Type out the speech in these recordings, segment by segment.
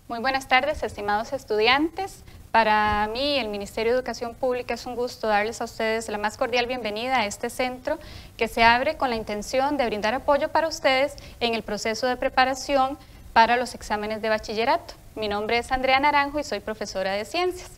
Muy buenas tardes, estimados estudiantes. Para mí, el Ministerio de Educación Pública, es un gusto darles a ustedes la más cordial bienvenida a este centro que se abre con la intención de brindar apoyo para ustedes en el proceso de preparación para los exámenes de bachillerato. Mi nombre es Andrea Naranjo y soy profesora de Ciencias.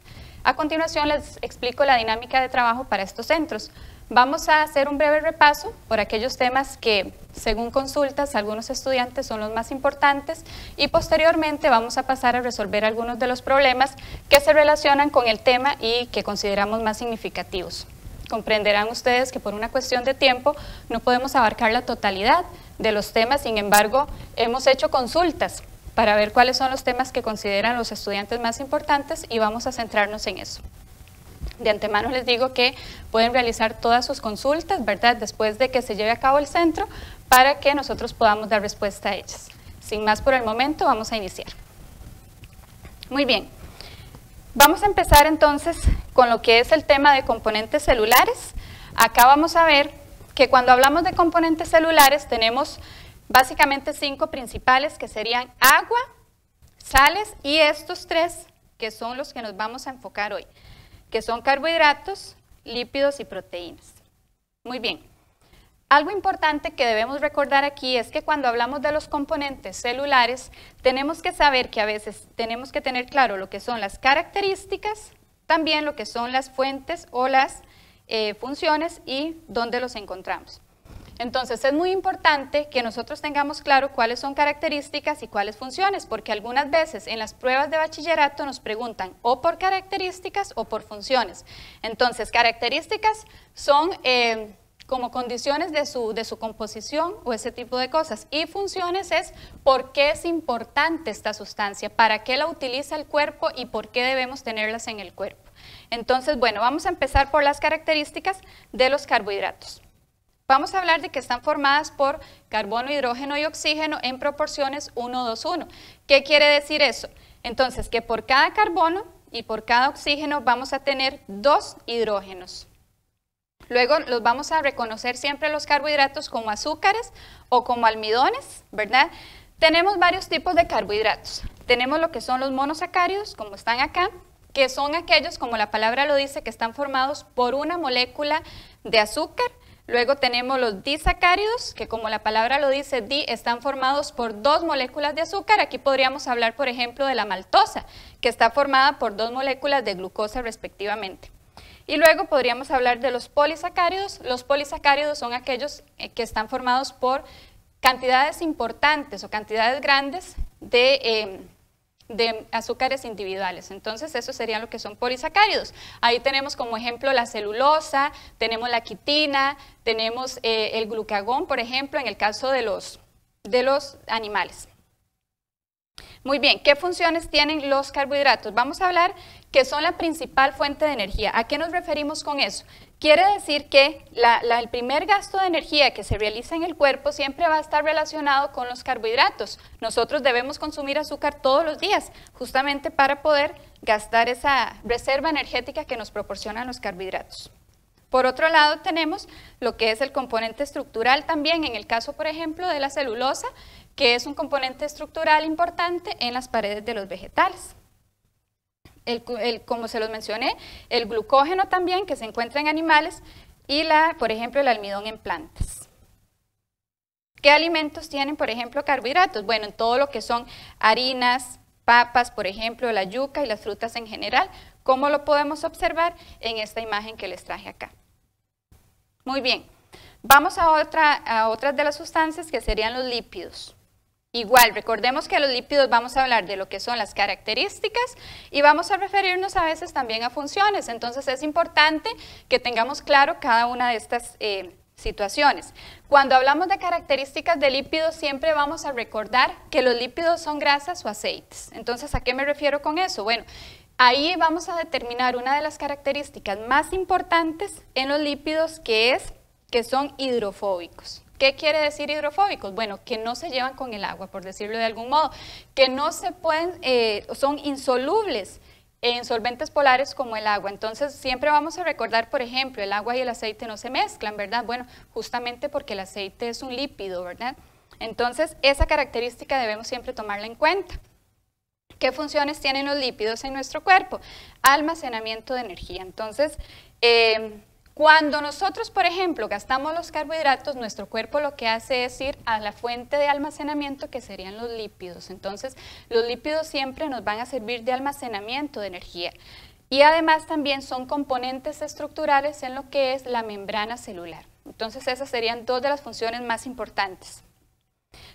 A continuación les explico la dinámica de trabajo para estos centros. Vamos a hacer un breve repaso por aquellos temas que, según consultas, algunos estudiantes son los más importantes y posteriormente vamos a pasar a resolver algunos de los problemas que se relacionan con el tema y que consideramos más significativos. Comprenderán ustedes que por una cuestión de tiempo no podemos abarcar la totalidad de los temas, sin embargo, hemos hecho consultas para ver cuáles son los temas que consideran los estudiantes más importantes y vamos a centrarnos en eso. De antemano les digo que pueden realizar todas sus consultas, ¿verdad?, después de que se lleve a cabo el centro, para que nosotros podamos dar respuesta a ellas. Sin más por el momento, vamos a iniciar. Muy bien, vamos a empezar entonces con lo que es el tema de componentes celulares. Acá vamos a ver que cuando hablamos de componentes celulares tenemos básicamente 5 principales, que serían agua, sales y estos 3 que son los que nos vamos a enfocar hoy, que son carbohidratos, lípidos y proteínas. Muy bien, algo importante que debemos recordar aquí es que cuando hablamos de los componentes celulares, tenemos que saber que a veces tenemos que tener claro lo que son las características, también lo que son las fuentes o las funciones y dónde los encontramos. Entonces es muy importante que nosotros tengamos claro cuáles son características y cuáles funciones, porque algunas veces en las pruebas de bachillerato nos preguntan o por características o por funciones. Entonces características son como condiciones de su composición o ese tipo de cosas, y funciones es por qué es importante esta sustancia, para qué la utiliza el cuerpo y por qué debemos tenerlas en el cuerpo. Entonces, bueno, vamos a empezar por las características de los carbohidratos. Vamos a hablar de que están formadas por carbono, hidrógeno y oxígeno en proporciones 1:2:1. ¿Qué quiere decir eso? Entonces, que por cada carbono y por cada oxígeno vamos a tener 2 hidrógenos. Luego los vamos a reconocer siempre los carbohidratos como azúcares o como almidones, ¿verdad? Tenemos varios tipos de carbohidratos. Tenemos lo que son los monosacáridos, como están acá, que son aquellos, como la palabra lo dice, que están formados por una molécula de azúcar. Luego tenemos los disacáridos, que como la palabra lo dice, están formados por 2 moléculas de azúcar. Aquí podríamos hablar, por ejemplo, de la maltosa, que está formada por 2 moléculas de glucosa respectivamente. Y luego podríamos hablar de los polisacáridos. Los polisacáridos son aquellos que están formados por cantidades importantes o cantidades grandes de azúcares individuales. Entonces, esos serían lo que son polisacáridos. Ahí tenemos como ejemplo la celulosa, tenemos la quitina, tenemos el glucagón, por ejemplo, en el caso de los animales. Muy bien, ¿qué funciones tienen los carbohidratos? Vamos a hablar que son la principal fuente de energía. ¿A qué nos referimos con eso? Quiere decir que el primer gasto de energía que se realiza en el cuerpo siempre va a estar relacionado con los carbohidratos. Nosotros debemos consumir azúcar todos los días, justamente para poder gastar esa reserva energética que nos proporcionan los carbohidratos. Por otro lado tenemos lo que es el componente estructural también, en el caso, por ejemplo, de la celulosa, que es un componente estructural importante en las paredes de los vegetales. Como se los mencioné, el glucógeno también, que se encuentra en animales, y por ejemplo, el almidón en plantas. ¿Qué alimentos tienen, por ejemplo, carbohidratos? Bueno, en todo lo que son harinas, papas, por ejemplo, la yuca y las frutas en general, como lo podemos observar en esta imagen que les traje acá. Muy bien, vamos a otras de las sustancias, que serían los lípidos. Igual, recordemos que los lípidos vamos a hablar de lo que son las características y vamos a referirnos a veces también a funciones. Entonces es importante que tengamos claro cada una de estas situaciones. Cuando hablamos de características de lípidos, siempre vamos a recordar que los lípidos son grasas o aceites. Entonces, ¿a qué me refiero con eso? Bueno, ahí vamos a determinar una de las características más importantes en los lípidos, que son hidrofóbicos. ¿Qué quiere decir hidrofóbicos? Bueno, que no se llevan con el agua, por decirlo de algún modo, que no se pueden, son insolubles en solventes polares como el agua. Entonces siempre vamos a recordar, por ejemplo, el agua y el aceite no se mezclan, ¿verdad? Bueno, justamente porque el aceite es un lípido, ¿verdad? Entonces esa característica debemos siempre tomarla en cuenta. ¿Qué funciones tienen los lípidos en nuestro cuerpo? Almacenamiento de energía. Entonces, cuando nosotros, por ejemplo, gastamos los carbohidratos, nuestro cuerpo lo que hace es ir a la fuente de almacenamiento, que serían los lípidos. Entonces, los lípidos siempre nos van a servir de almacenamiento de energía. Y además también son componentes estructurales en lo que es la membrana celular. Entonces, esas serían dos de las funciones más importantes.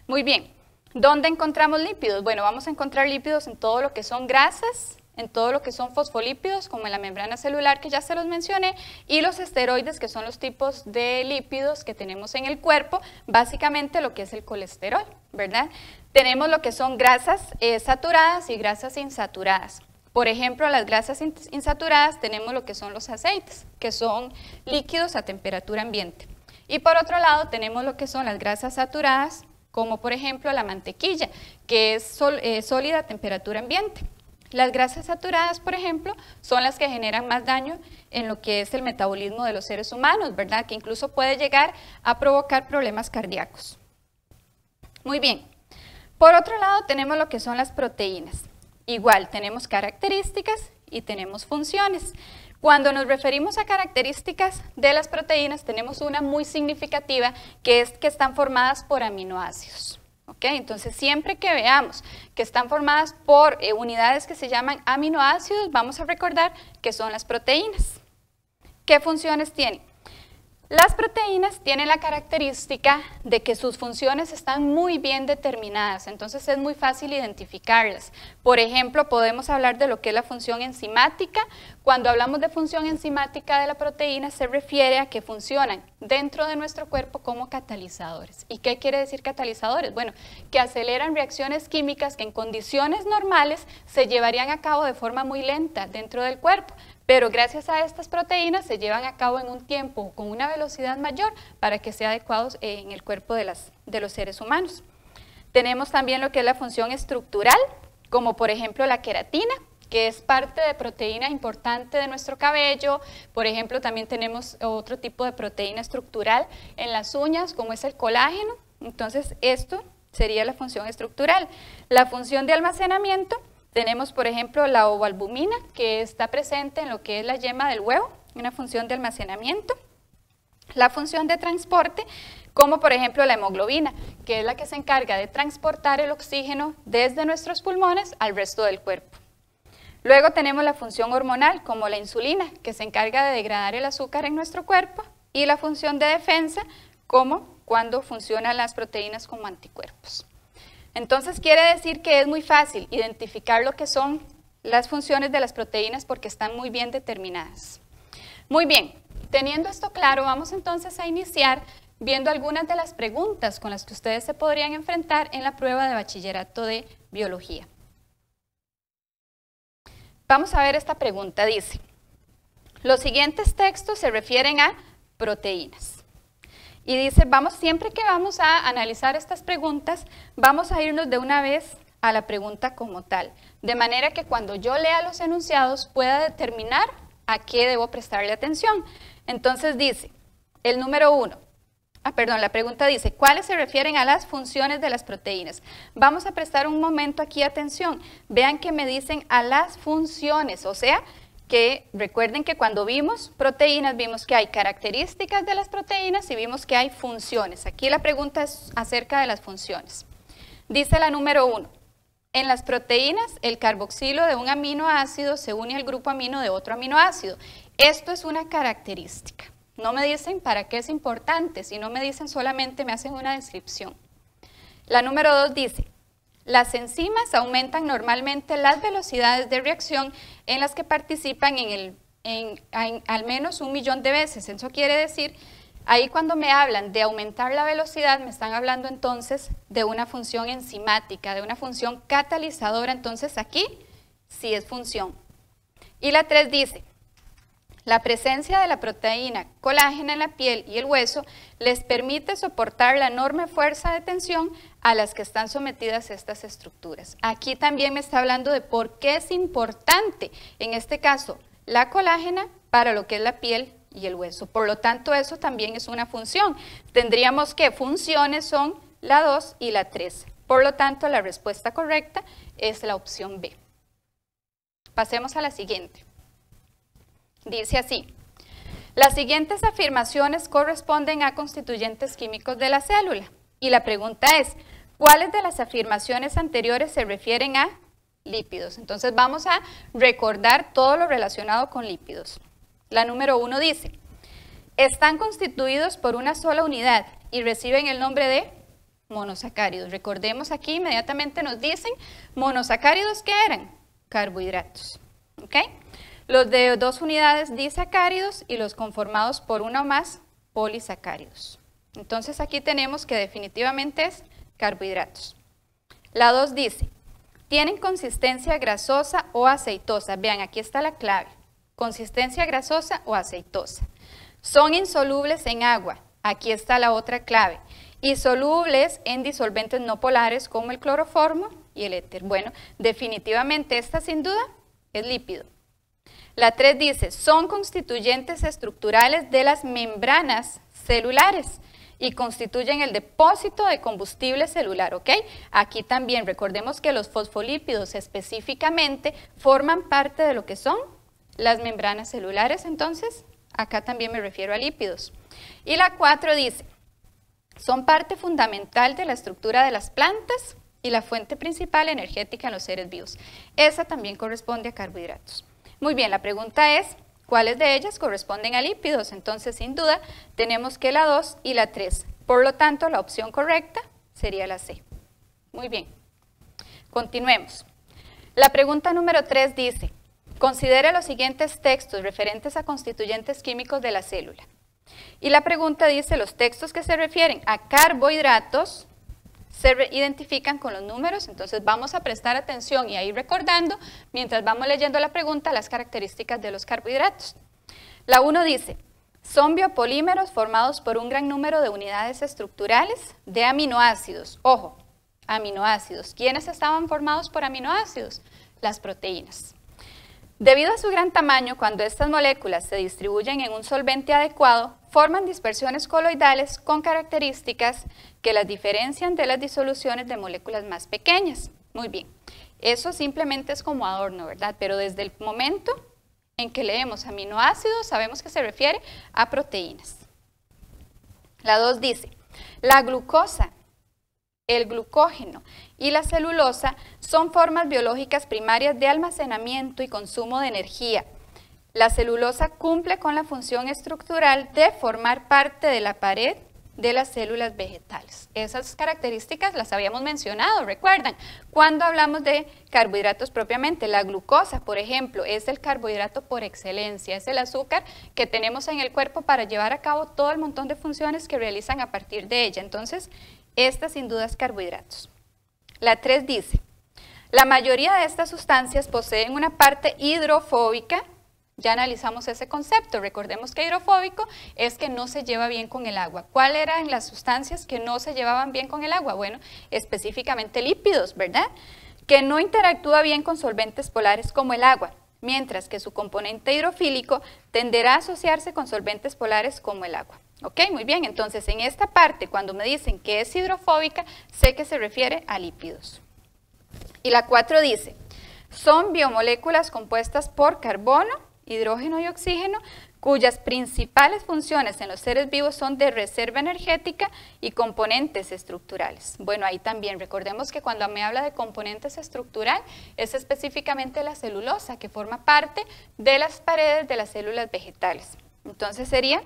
Muy bien. ¿Dónde encontramos lípidos? Bueno, vamos a encontrar lípidos en todo lo que son grasas, en todo lo que son fosfolípidos, como en la membrana celular, que ya se los mencioné, y los esteroides, que son los tipos de lípidos que tenemos en el cuerpo, básicamente lo que es el colesterol, ¿verdad? Tenemos lo que son grasas saturadas y grasas insaturadas. Por ejemplo, las grasas insaturadas tenemos lo que son los aceites, que son líquidos a temperatura ambiente. Y por otro lado tenemos lo que son las grasas saturadas, como por ejemplo la mantequilla, que es sólida a temperatura ambiente. Las grasas saturadas, por ejemplo, son las que generan más daño en lo que es el metabolismo de los seres humanos, ¿verdad? Que incluso puede llegar a provocar problemas cardíacos. Muy bien. Por otro lado, tenemos lo que son las proteínas. Igual, tenemos características y tenemos funciones. Cuando nos referimos a características de las proteínas, tenemos una muy significativa, que es que están formadas por aminoácidos. ¿Okay? Entonces, siempre que veamos que están formadas por unidades que se llaman aminoácidos, vamos a recordar que son las proteínas. ¿Qué funciones tienen? Las proteínas tienen la característica de que sus funciones están muy bien determinadas, entonces es muy fácil identificarlas. Por ejemplo, podemos hablar de lo que es la función enzimática. Cuando hablamos de función enzimática de la proteína, se refiere a que funcionan dentro de nuestro cuerpo como catalizadores. ¿Y qué quiere decir catalizadores? Bueno, que aceleran reacciones químicas que en condiciones normales se llevarían a cabo de forma muy lenta dentro del cuerpo, pero gracias a estas proteínas se llevan a cabo en un tiempo con una velocidad mayor para que sean adecuados en el cuerpo de los seres humanos. Tenemos también lo que es la función estructural, como por ejemplo la queratina, que es parte de proteína importante de nuestro cabello. Por ejemplo, también tenemos otro tipo de proteína estructural en las uñas, como es el colágeno. Entonces, esto sería la función estructural. La función de almacenamiento, tenemos, por ejemplo, la ovoalbumina, que está presente en lo que es la yema del huevo, una función de almacenamiento. La función de transporte, como por ejemplo la hemoglobina, que es la que se encarga de transportar el oxígeno desde nuestros pulmones al resto del cuerpo. Luego tenemos la función hormonal, como la insulina, que se encarga de degradar el azúcar en nuestro cuerpo, y la función de defensa, como cuando funcionan las proteínas como anticuerpos. Entonces quiere decir que es muy fácil identificar lo que son las funciones de las proteínas porque están muy bien determinadas. Muy bien, teniendo esto claro, vamos entonces a iniciar viendo algunas de las preguntas con las que ustedes se podrían enfrentar en la prueba de bachillerato de biología. Vamos a ver esta pregunta, dice: los siguientes textos se refieren a proteínas. Y dice, siempre que vamos a analizar estas preguntas, vamos a irnos de una vez a la pregunta como tal, de manera que cuando yo lea los enunciados pueda determinar a qué debo prestarle atención. Entonces dice, el número 1, la pregunta dice, ¿cuáles se refieren a las funciones de las proteínas? Vamos a prestar un momento aquí atención, vean que me dicen a las funciones, o sea, que recuerden que cuando vimos proteínas, vimos que hay características de las proteínas y vimos que hay funciones. Aquí la pregunta es acerca de las funciones. Dice la número 1, en las proteínas el carboxilo de un aminoácido se une al grupo amino de otro aminoácido. Esto es una característica. No me dicen para qué es importante, sino me dicen solamente, me hacen una descripción. La número 2 dice, las enzimas aumentan normalmente las velocidades de reacción en las que participan al menos 1 millón de veces. Eso quiere decir, ahí cuando me hablan de aumentar la velocidad, me están hablando entonces de una función enzimática, de una función catalizadora. Entonces aquí sí es función. Y la 3 dice, la presencia de la proteína colágena en la piel y el hueso les permite soportar la enorme fuerza de tensión a las que están sometidas estas estructuras. Aquí también me está hablando de por qué es importante, en este caso, la colágena para lo que es la piel y el hueso. Por lo tanto, eso también es una función. Tendríamos que funciones son la 2 y la 3. Por lo tanto, la respuesta correcta es la opción B. Pasemos a la siguiente. Dice así: las siguientes afirmaciones corresponden a constituyentes químicos de la célula. Y la pregunta es, ¿cuáles de las afirmaciones anteriores se refieren a lípidos? Entonces vamos a recordar todo lo relacionado con lípidos. La número 1 dice, están constituidos por una sola unidad y reciben el nombre de monosacáridos. Recordemos aquí, inmediatamente nos dicen, monosacáridos, ¿qué eran? Carbohidratos. ¿Ok? Los de 2 unidades disacáridos y los conformados por una o más polisacáridos. Entonces aquí tenemos que definitivamente es carbohidratos. La 2 dice, tienen consistencia grasosa o aceitosa. Vean, aquí está la clave. Consistencia grasosa o aceitosa. Son insolubles en agua. Aquí está la otra clave. Y solubles en disolventes no polares como el cloroformo y el éter. Bueno, definitivamente esta sin duda es lípido. La 3 dice, son constituyentes estructurales de las membranas celulares y constituyen el depósito de combustible celular, ¿ok? Aquí también recordemos que los fosfolípidos específicamente forman parte de lo que son las membranas celulares, entonces acá también me refiero a lípidos. Y la 4 dice, son parte fundamental de la estructura de las plantas y la fuente principal energética en los seres vivos. Esa también corresponde a carbohidratos. Muy bien, la pregunta es, ¿cuáles de ellas corresponden a lípidos? Entonces, sin duda, tenemos que la 2 y la 3. Por lo tanto, la opción correcta sería la C. Muy bien. Continuemos. La pregunta número 3 dice, considere los siguientes textos referentes a constituyentes químicos de la célula. Y la pregunta dice, los textos que se refieren a carbohidratos se identifican con los números, entonces vamos a prestar atención y a ir recordando, mientras vamos leyendo la pregunta, las características de los carbohidratos. La 1 dice, son biopolímeros formados por un gran número de unidades estructurales de aminoácidos. Ojo, aminoácidos. ¿Quiénes estaban formados por aminoácidos? Las proteínas. Debido a su gran tamaño, cuando estas moléculas se distribuyen en un solvente adecuado, forman dispersiones coloidales con características que las diferencian de las disoluciones de moléculas más pequeñas. Muy bien, eso simplemente es como adorno, ¿verdad? Pero desde el momento en que leemos aminoácidos, sabemos que se refiere a proteínas. La 2 dice, la glucosa, el glucógeno y la celulosa son formas biológicas primarias de almacenamiento y consumo de energía. La celulosa cumple con la función estructural de formar parte de la pared de las células vegetales. Esas características las habíamos mencionado, recuerdan, cuando hablamos de carbohidratos propiamente. La glucosa, por ejemplo, es el carbohidrato por excelencia, es el azúcar que tenemos en el cuerpo para llevar a cabo todo el montón de funciones que realizan a partir de ella. Entonces, esta sin duda es carbohidratos. La 3 dice, la mayoría de estas sustancias poseen una parte hidrofóbica. Ya analizamos ese concepto, recordemos que hidrofóbico es que no se lleva bien con el agua. ¿Cuáles eran las sustancias que no se llevaban bien con el agua? Bueno, específicamente lípidos, ¿verdad? Que no interactúa bien con solventes polares como el agua, mientras que su componente hidrofílico tenderá a asociarse con solventes polares como el agua. ¿Ok? Muy bien, entonces en esta parte, cuando me dicen que es hidrofóbica, sé que se refiere a lípidos. Y la 4 dice, son biomoléculas compuestas por carbono, hidrógeno y oxígeno, cuyas principales funciones en los seres vivos son de reserva energética y componentes estructurales. Bueno, ahí también recordemos que cuando me habla de componentes estructural es específicamente la celulosa, que forma parte de las paredes de las células vegetales. Entonces sería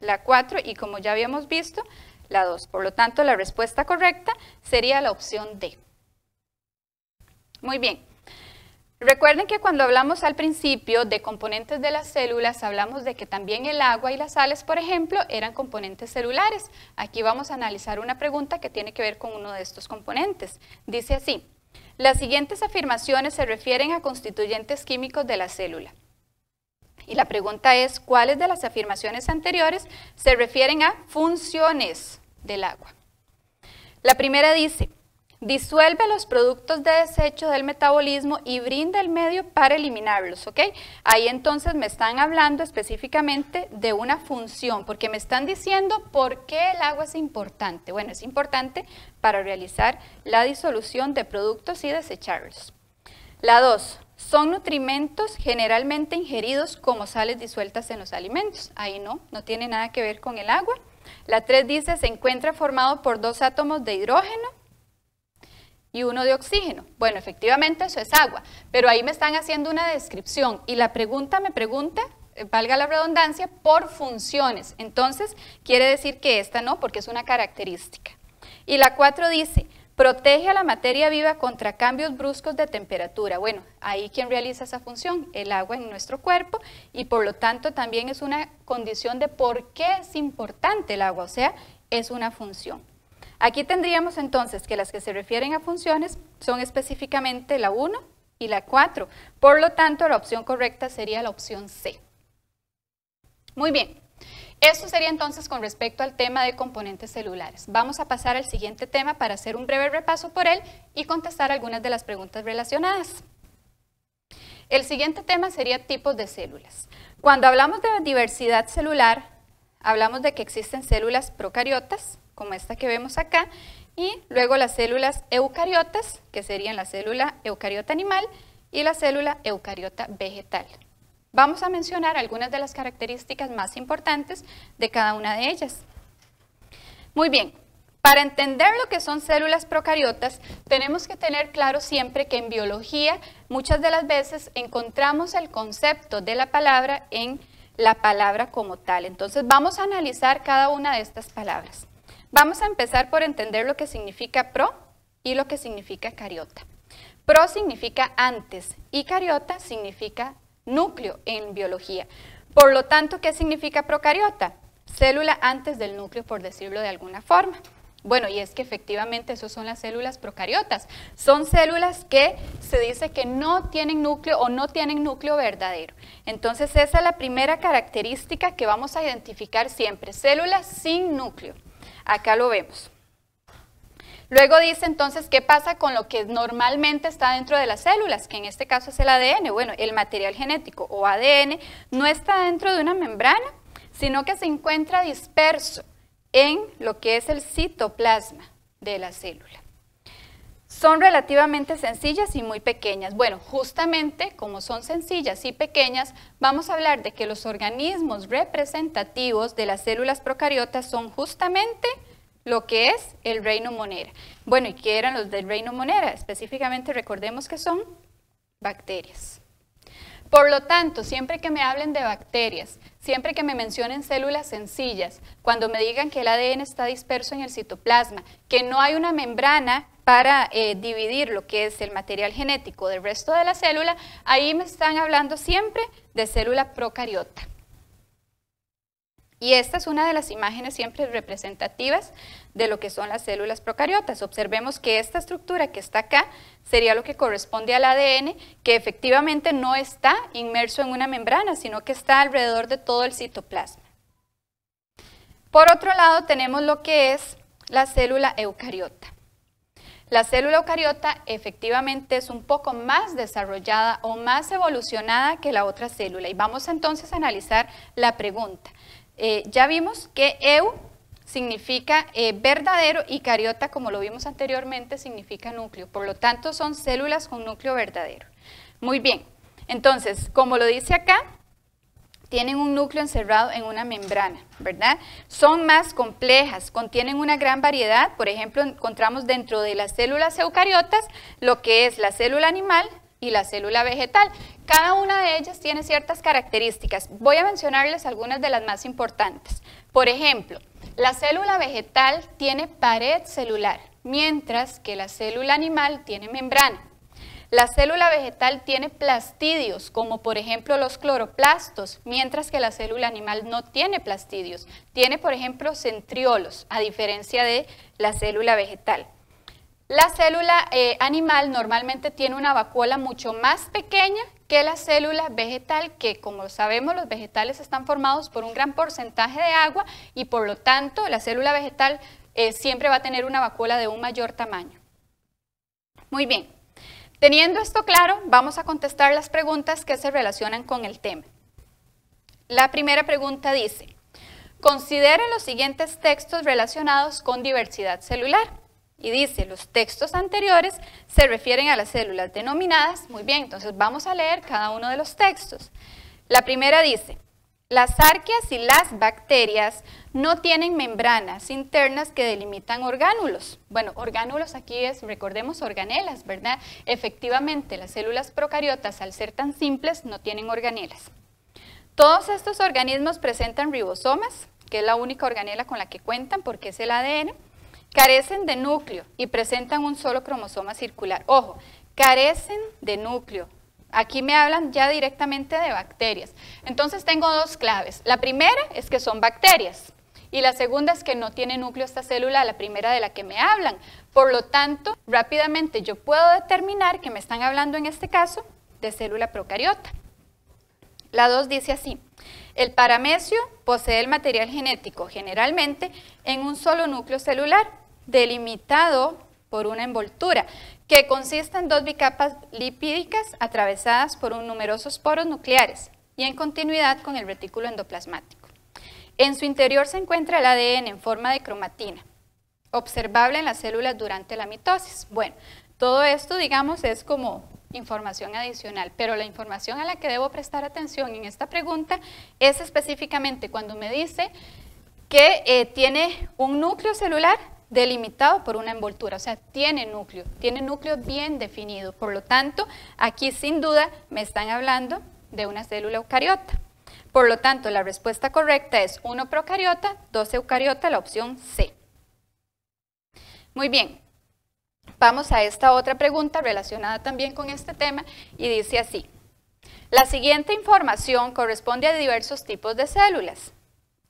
la 4 y, como ya habíamos visto, la 2. Por lo tanto, la respuesta correcta sería la opción D. Muy bien. Recuerden que cuando hablamos al principio de componentes de las células, hablamos de que también el agua y las sales, por ejemplo, eran componentes celulares. Aquí vamos a analizar una pregunta que tiene que ver con uno de estos componentes. Dice así, las siguientes afirmaciones se refieren a constituyentes químicos de la célula. Y la pregunta es, ¿cuáles de las afirmaciones anteriores se refieren a funciones del agua? La primera dice, disuelve los productos de desecho del metabolismo y brinda el medio para eliminarlos, ¿ok? Ahí entonces me están hablando específicamente de una función, porque me están diciendo por qué el agua es importante. Bueno, es importante para realizar la disolución de productos y desecharlos. La 2, son nutrimentos generalmente ingeridos como sales disueltas en los alimentos. Ahí no tiene nada que ver con el agua. La 3 dice, se encuentra formado por 2 átomos de hidrógeno y 1 de oxígeno. Bueno, efectivamente eso es agua, pero ahí me están haciendo una descripción y la pregunta me pregunta, valga la redundancia, por funciones. Entonces, quiere decir que esta no, porque es una característica. Y la 4 dice, protege a la materia viva contra cambios bruscos de temperatura. Bueno, ahí ¿quién realiza esa función? El agua en nuestro cuerpo y por lo tanto también es una condición de por qué es importante el agua, o sea, es una función. Aquí tendríamos entonces que las que se refieren a funciones son específicamente la 1 y la 4. Por lo tanto, la opción correcta sería la opción C. Muy bien. Esto sería entonces con respecto al tema de componentes celulares. Vamos a pasar al siguiente tema para hacer un breve repaso por él y contestar algunas de las preguntas relacionadas. El siguiente tema sería tipos de células. Cuando hablamos de diversidad celular, hablamos de que existen células procariotas, como esta que vemos acá, y luego las células eucariotas, que serían la célula eucariota animal y la célula eucariota vegetal. Vamos a mencionar algunas de las características más importantes de cada una de ellas. Muy bien, para entender lo que son células procariotas, tenemos que tener claro siempre que en biología muchas de las veces encontramos el concepto de la palabra en la palabra como tal. Entonces vamos a analizar cada una de estas palabras. Vamos a empezar por entender lo que significa pro y lo que significa cariota. Pro significa antes y cariota significa núcleo en biología. Por lo tanto, ¿qué significa procariota? Célula antes del núcleo, por decirlo de alguna forma. Bueno, y es que efectivamente esas son las células procariotas. Son células que se dice que no tienen núcleo o no tienen núcleo verdadero. Entonces esa es la primera característica que vamos a identificar siempre. Células sin núcleo. Acá lo vemos. Luego dice entonces, ¿qué pasa con lo que normalmente está dentro de las células? Que en este caso es el ADN. Bueno, el material genético o ADN no está dentro de una membrana, sino que se encuentra disperso en lo que es el citoplasma de la célula. Son relativamente sencillas y muy pequeñas. Bueno, justamente como son sencillas y pequeñas, vamos a hablar de que los organismos representativos de las células procariotas son justamente lo que es el reino Monera. Bueno, ¿y qué eran los del reino Monera? Específicamente recordemos que son bacterias. Por lo tanto, siempre que me hablen de bacterias, siempre que me mencionen células sencillas, cuando me digan que el ADN está disperso en el citoplasma, que no hay una membrana para dividir lo que es el material genético del resto de la célula, ahí me están hablando siempre de célula procariota. Y esta es una de las imágenes siempre representativas de lo que son las células procariotas. Observemos que esta estructura que está acá sería lo que corresponde al ADN, que efectivamente no está inmerso en una membrana, sino que está alrededor de todo el citoplasma. Por otro lado, tenemos lo que es la célula eucariota. La célula eucariota efectivamente es un poco más desarrollada o más evolucionada que la otra célula. Y vamos entonces a analizar la pregunta. Ya vimos que eu significa verdadero y cariota, como lo vimos anteriormente, significa núcleo. Por lo tanto, son células con núcleo verdadero. Muy bien, entonces, como lo dice acá, tienen un núcleo encerrado en una membrana, ¿verdad? Son más complejas, contienen una gran variedad. Por ejemplo, encontramos dentro de las células eucariotas lo que es la célula animal y la célula vegetal. Cada una de ellas tiene ciertas características. Voy a mencionarles algunas de las más importantes. Por ejemplo, la célula vegetal tiene pared celular, mientras que la célula animal tiene membrana. La célula vegetal tiene plastidios, como por ejemplo los cloroplastos, mientras que la célula animal no tiene plastidios. Tiene, por ejemplo, centriolos, a diferencia de la célula vegetal. La célula animal normalmente tiene una vacuola mucho más pequeña que la célula vegetal, que como sabemos los vegetales están formados por un gran porcentaje de agua y por lo tanto la célula vegetal siempre va a tener una vacuola de un mayor tamaño. Muy bien. Teniendo esto claro, vamos a contestar las preguntas que se relacionan con el tema. La primera pregunta dice, consideren los siguientes textos relacionados con diversidad celular. Y dice, los textos anteriores se refieren a las células denominadas. Muy bien, entonces vamos a leer cada uno de los textos. La primera dice, las arqueas y las bacterias no tienen membranas internas que delimitan orgánulos. Bueno, orgánulos aquí es, recordemos, organelas, ¿verdad? Efectivamente, las células procariotas, al ser tan simples, no tienen organelas. Todos estos organismos presentan ribosomas, que es la única organela con la que cuentan porque es el ADN, carecen de núcleo y presentan un solo cromosoma circular. Ojo, carecen de núcleo. Aquí me hablan ya directamente de bacterias. Entonces tengo dos claves. La primera es que son bacterias y la segunda es que no tiene núcleo esta célula, la primera de la que me hablan. Por lo tanto, rápidamente yo puedo determinar que me están hablando en este caso de célula procariota. La 2 dice así, el paramecio posee el material genético generalmente en un solo núcleo celular, delimitado por una envoltura, que consiste en dos bicapas lipídicas atravesadas por numerosos poros nucleares y en continuidad con el retículo endoplasmático. En su interior se encuentra el ADN en forma de cromatina, observable en las células durante la mitosis. Bueno, todo esto, digamos, es como información adicional, pero la información a la que debo prestar atención en esta pregunta es específicamente cuando me dice que tiene un núcleo celular delimitado por una envoltura, o sea, tiene núcleo bien definido. Por lo tanto, aquí sin duda me están hablando de una célula eucariota. Por lo tanto, la respuesta correcta es 1 procariota, 2 eucariota, la opción C. Muy bien, vamos a esta otra pregunta relacionada también con este tema y dice así. La siguiente información corresponde a diversos tipos de células.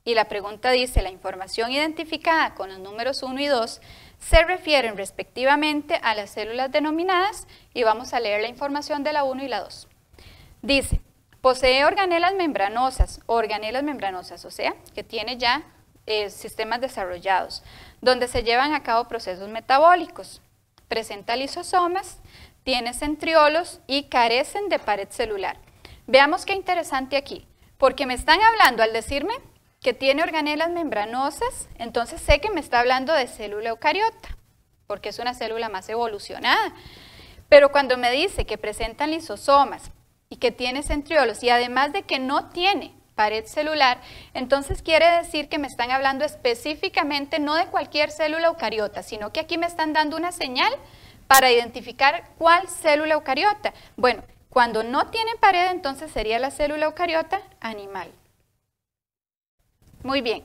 Y la pregunta dice, la información identificada con los números 1 y 2 se refieren respectivamente a las células denominadas y vamos a leer la información de la 1 y la 2. Dice, posee organelas membranosas, o sea, que tiene ya sistemas desarrollados, donde se llevan a cabo procesos metabólicos. Presenta lisosomas, tiene centriolos y carecen de pared celular. Veamos qué interesante aquí, porque me están hablando al decirme que tiene organelas membranosas, entonces sé que me está hablando de célula eucariota, porque es una célula más evolucionada. Pero cuando me dice que presentan lisosomas y que tiene centriolos y además de que no tiene pared celular, entonces quiere decir que me están hablando específicamente no de cualquier célula eucariota, sino que aquí me están dando una señal para identificar cuál célula eucariota. Bueno, cuando no tiene pared, entonces sería la célula eucariota animal. Muy bien.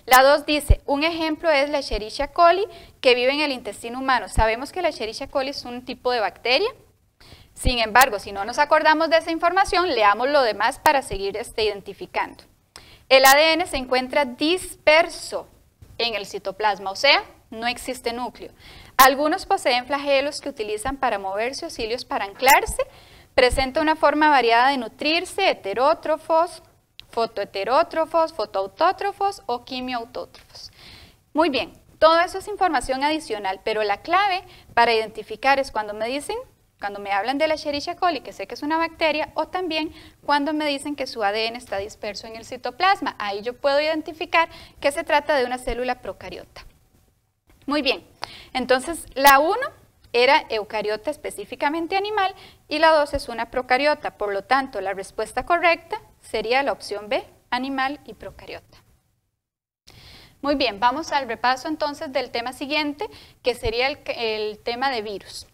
La 2 dice, un ejemplo es la Escherichia coli que vive en el intestino humano. Sabemos que la Escherichia coli es un tipo de bacteria. Sin embargo, si no nos acordamos de esa información, leamos lo demás para seguir identificando. El ADN se encuentra disperso en el citoplasma, o sea, no existe núcleo. Algunos poseen flagelos que utilizan para moverse o cilios para anclarse. Presenta una forma variada de nutrirse, heterótrofos, fotoheterótrofos, fotoautótrofos o quimioautótrofos. Muy bien, todo eso es información adicional, pero la clave para identificar es cuando me dicen, cuando me hablan de la Escherichia coli, que sé que es una bacteria, o también cuando me dicen que su ADN está disperso en el citoplasma. Ahí yo puedo identificar que se trata de una célula procariota. Muy bien, entonces la 1 era eucariota específicamente animal y la 2 es una procariota. Por lo tanto, la respuesta correcta sería la opción B, animal y procariota. Muy bien, vamos al repaso entonces del tema siguiente, que sería el tema de virus.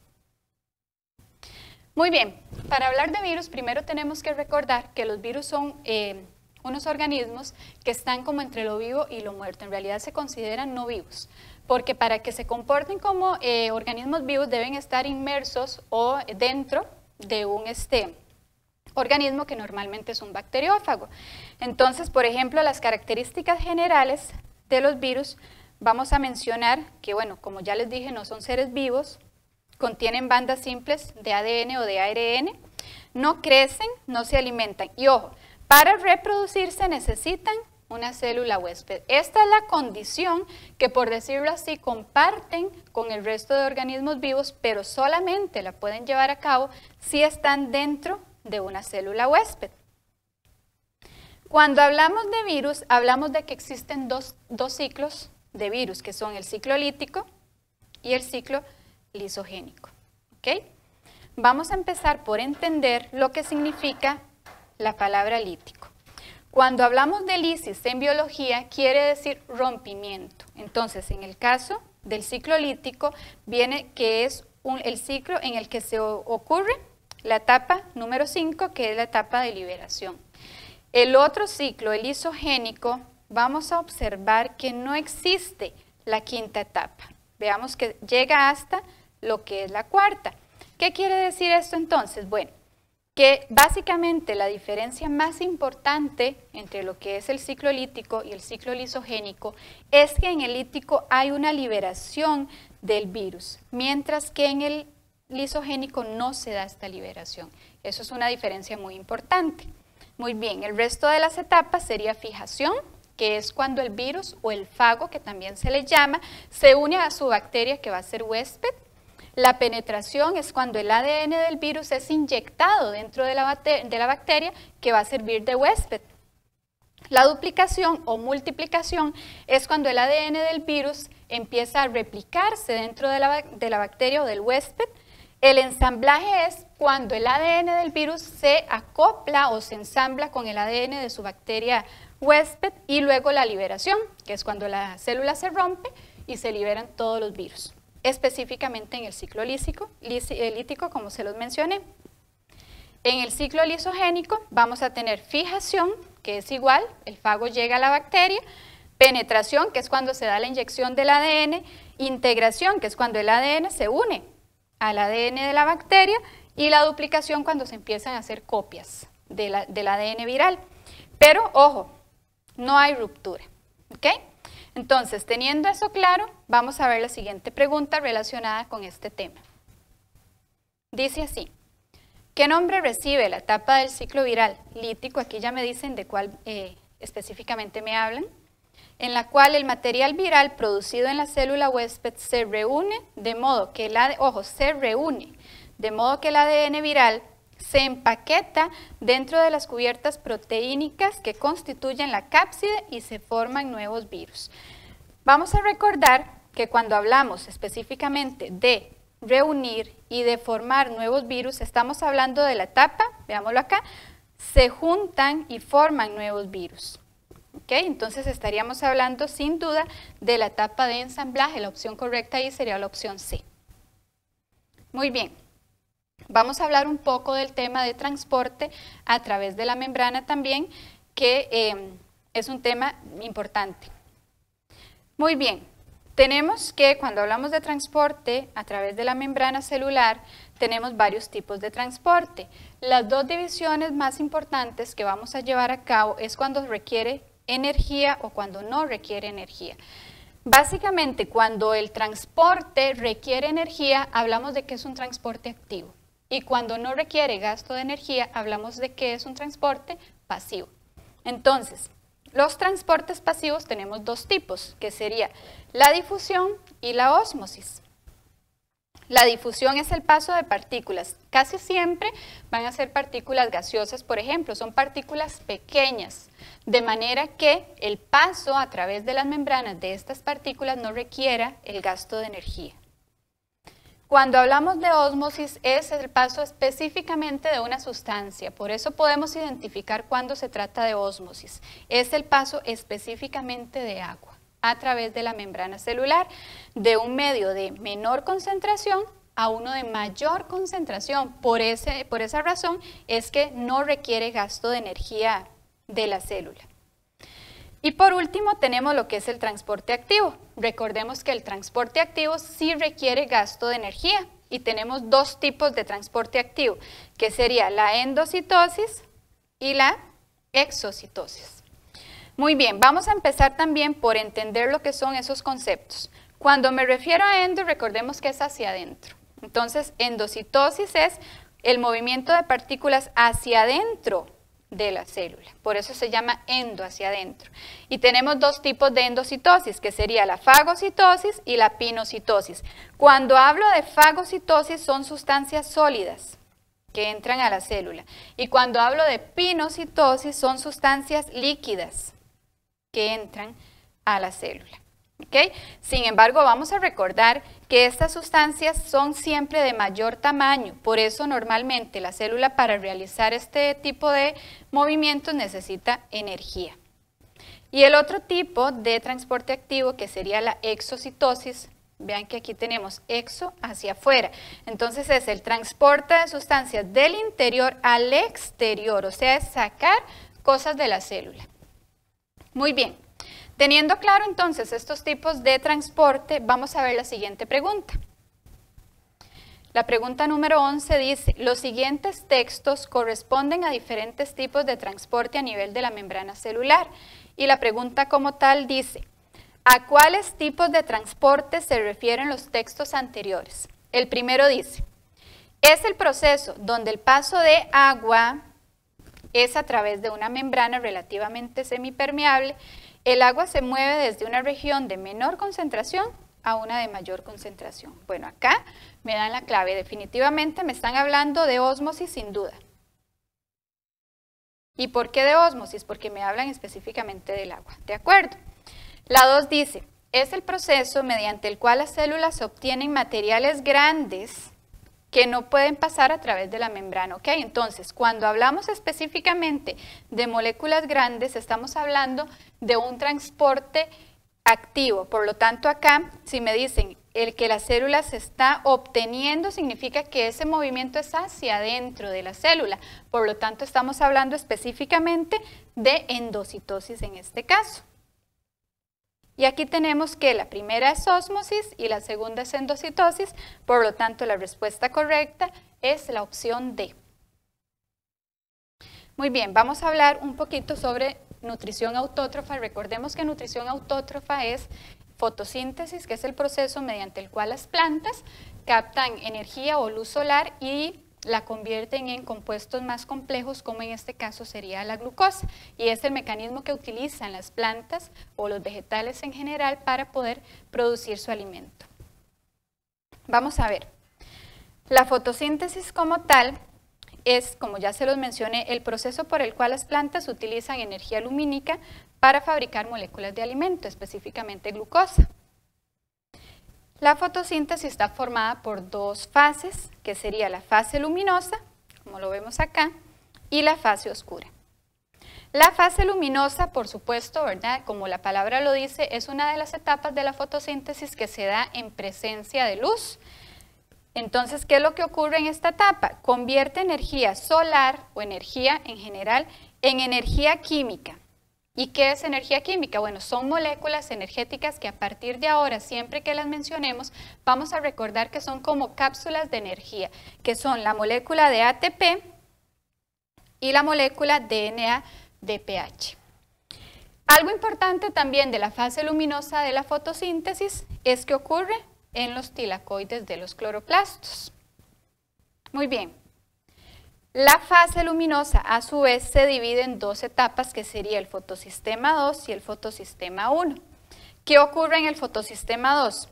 Muy bien, para hablar de virus, primero tenemos que recordar que los virus son unos organismos que están como entre lo vivo y lo muerto. En realidad se consideran no vivos, porque para que se comporten como organismos vivos deben estar inmersos o dentro de un organismo que normalmente es un bacteriófago. Entonces, por ejemplo, las características generales de los virus, vamos a mencionar que, bueno, como ya les dije, no son seres vivos, contienen bandas simples de ADN o de ARN, no crecen, no se alimentan. Y ojo, para reproducirse necesitan una célula huésped. Esta es la condición que, por decirlo así, comparten con el resto de organismos vivos, pero solamente la pueden llevar a cabo si están dentro de una célula huésped. Cuando hablamos de virus, hablamos de que existen dos ciclos de virus, que son el ciclo lítico y el ciclo lisogénico. ¿Ok? Vamos a empezar por entender lo que significa la palabra lítico. Cuando hablamos de lisis en biología, quiere decir rompimiento. Entonces, en el caso del ciclo lítico, viene que es el ciclo en el que se ocurre la etapa número 5, que es la etapa de liberación. El otro ciclo, el lisogénico, vamos a observar que no existe la quinta etapa. Veamos que llega hasta lo que es la cuarta. ¿Qué quiere decir esto entonces? Bueno, que básicamente la diferencia más importante entre lo que es el ciclo lítico y el ciclo lisogénico es que en el lítico hay una liberación del virus, mientras que en el lisogénico no se da esta liberación. Eso es una diferencia muy importante. Muy bien, el resto de las etapas sería fijación, que es cuando el virus o el fago, que también se le llama, se une a su bacteria que va a ser huésped. La penetración es cuando el ADN del virus es inyectado dentro de la bacteria que va a servir de huésped. La duplicación o multiplicación es cuando el ADN del virus empieza a replicarse dentro de la bacteria o del huésped. El ensamblaje es cuando el ADN del virus se acopla o se ensambla con el ADN de su bacteria huésped. Y luego la liberación, que es cuando la célula se rompe y se liberan todos los virus, específicamente en el ciclo lítico, como se los mencioné. En el ciclo lisogénico vamos a tener fijación, que es igual, el fago llega a la bacteria, penetración, que es cuando se da la inyección del ADN, integración, que es cuando el ADN se une al ADN de la bacteria, y la duplicación, cuando se empiezan a hacer copias del ADN viral. Pero, ojo, no hay ruptura, ¿ok? Entonces, teniendo eso claro, vamos a ver la siguiente pregunta relacionada con este tema. Dice así: ¿qué nombre recibe la etapa del ciclo viral lítico? Aquí ya me dicen de cuál específicamente me hablan. En la cual el material viral producido en la célula huésped se reúne de modo que el ADN viral se empaqueta dentro de las cubiertas proteínicas que constituyen la cápside y se forman nuevos virus. Vamos a recordar que cuando hablamos específicamente de reunir y de formar nuevos virus, estamos hablando de la etapa, veámoslo acá, se juntan y forman nuevos virus. ¿Okay? Entonces estaríamos hablando sin duda de la etapa de ensamblaje. La opción correcta ahí sería la opción C. Muy bien. Vamos a hablar un poco del tema de transporte a través de la membrana también, que es un tema importante. Muy bien, tenemos que cuando hablamos de transporte a través de la membrana celular, tenemos varios tipos de transporte. Las dos divisiones más importantes que vamos a llevar a cabo es cuando requiere energía o cuando no requiere energía. Básicamente, cuando el transporte requiere energía, hablamos de que es un transporte activo. Y cuando no requiere gasto de energía, hablamos de que es un transporte pasivo. Entonces, los transportes pasivos tenemos dos tipos, que sería la difusión y la ósmosis. La difusión es el paso de partículas. Casi siempre van a ser partículas gaseosas, por ejemplo, son partículas pequeñas, de manera que el paso a través de las membranas de estas partículas no requiera el gasto de energía. Cuando hablamos de ósmosis es el paso específicamente de una sustancia, por eso podemos identificar cuando se trata de ósmosis. Es el paso específicamente de agua a través de la membrana celular, de un medio de menor concentración a uno de mayor concentración. Por esa razón es que no requiere gasto de energía de la célula. Y por último tenemos lo que es el transporte activo. Recordemos que el transporte activo sí requiere gasto de energía y tenemos dos tipos de transporte activo, que sería la endocitosis y la exocitosis. Muy bien, vamos a empezar también por entender lo que son esos conceptos. Cuando me refiero a endo, recordemos que es hacia adentro. Entonces, endocitosis es el movimiento de partículas hacia adentro de la célula. Por eso se llama endo, hacia adentro. Y tenemos dos tipos de endocitosis, que sería la fagocitosis y la pinocitosis. Cuando hablo de fagocitosis son sustancias sólidas que entran a la célula. Y cuando hablo de pinocitosis son sustancias líquidas que entran a la célula. ¿Okay? Sin embargo, vamos a recordar que estas sustancias son siempre de mayor tamaño, por eso normalmente la célula para realizar este tipo de movimientos necesita energía. Y el otro tipo de transporte activo, que sería la exocitosis, vean que aquí tenemos exo hacia afuera, entonces es el transporte de sustancias del interior al exterior, o sea, es sacar cosas de la célula. Muy bien. Teniendo claro entonces estos tipos de transporte, vamos a ver la siguiente pregunta. La pregunta número 11 dice, los siguientes textos corresponden a diferentes tipos de transporte a nivel de la membrana celular. Y la pregunta como tal dice, ¿a cuáles tipos de transporte se refieren los textos anteriores? El primero dice, es el proceso donde el paso de agua es a través de una membrana relativamente semipermeable. El agua se mueve desde una región de menor concentración a una de mayor concentración. Bueno, acá me dan la clave. Definitivamente me están hablando de ósmosis sin duda. ¿Y por qué de ósmosis? Porque me hablan específicamente del agua. ¿De acuerdo? La 2 dice, es el proceso mediante el cual las células obtienen materiales grandes que no pueden pasar a través de la membrana, ¿ok? Entonces, cuando hablamos específicamente de moléculas grandes, estamos hablando de un transporte activo. Por lo tanto, acá, si me dicen el que la célula se está obteniendo, significa que ese movimiento es hacia adentro de la célula. Por lo tanto, estamos hablando específicamente de endocitosis en este caso. Y aquí tenemos que la primera es ósmosis y la segunda es endocitosis, por lo tanto la respuesta correcta es la opción D. Muy bien, vamos a hablar un poquito sobre nutrición autótrofa. Recordemos que nutrición autótrofa es fotosíntesis, que es el proceso mediante el cual las plantas captan energía o luz solar y la convierten en compuestos más complejos, como en este caso sería la glucosa, y es el mecanismo que utilizan las plantas o los vegetales en general para poder producir su alimento. Vamos a ver, la fotosíntesis como tal es, como ya se los mencioné, el proceso por el cual las plantas utilizan energía lumínica para fabricar moléculas de alimento, específicamente glucosa. La fotosíntesis está formada por dos fases, que sería la fase luminosa, como lo vemos acá, y la fase oscura. La fase luminosa, por supuesto, ¿verdad? Como la palabra lo dice, es una de las etapas de la fotosíntesis que se da en presencia de luz. Entonces, ¿qué es lo que ocurre en esta etapa? Convierte energía solar o energía en general en energía química. ¿Y qué es energía química? Bueno, son moléculas energéticas que a partir de ahora, siempre que las mencionemos, vamos a recordar que son como cápsulas de energía, que son la molécula de ATP y la molécula de NADPH. Algo importante también de la fase luminosa de la fotosíntesis es que ocurre en los tilacoides de los cloroplastos. Muy bien. La fase luminosa a su vez se divide en dos etapas, que sería el fotosistema 2 y el fotosistema 1. ¿Qué ocurre en el fotosistema 2?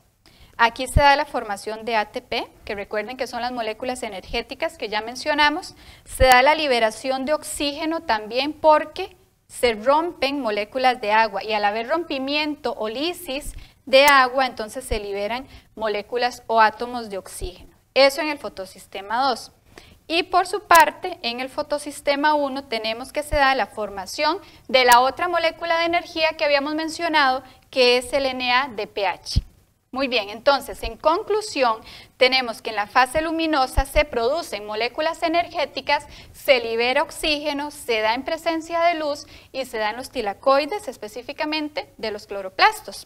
Aquí se da la formación de ATP, que recuerden que son las moléculas energéticas que ya mencionamos. Se da la liberación de oxígeno también porque se rompen moléculas de agua y al haber rompimiento o lisis de agua, entonces se liberan moléculas o átomos de oxígeno. Eso en el fotosistema 2. Y por su parte, en el fotosistema 1 tenemos que se da la formación de la otra molécula de energía que habíamos mencionado, que es el NADPH. Muy bien, entonces, en conclusión, tenemos que en la fase luminosa se producen moléculas energéticas, se libera oxígeno, se da en presencia de luz y se da en los tilacoides, específicamente de los cloroplastos.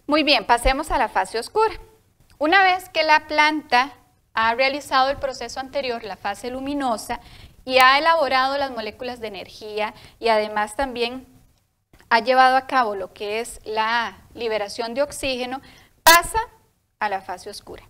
Muy bien, pasemos a la fase oscura. Una vez que la planta ha realizado el proceso anterior, la fase luminosa, y ha elaborado las moléculas de energía y además también ha llevado a cabo lo que es la liberación de oxígeno, pasa a la fase oscura.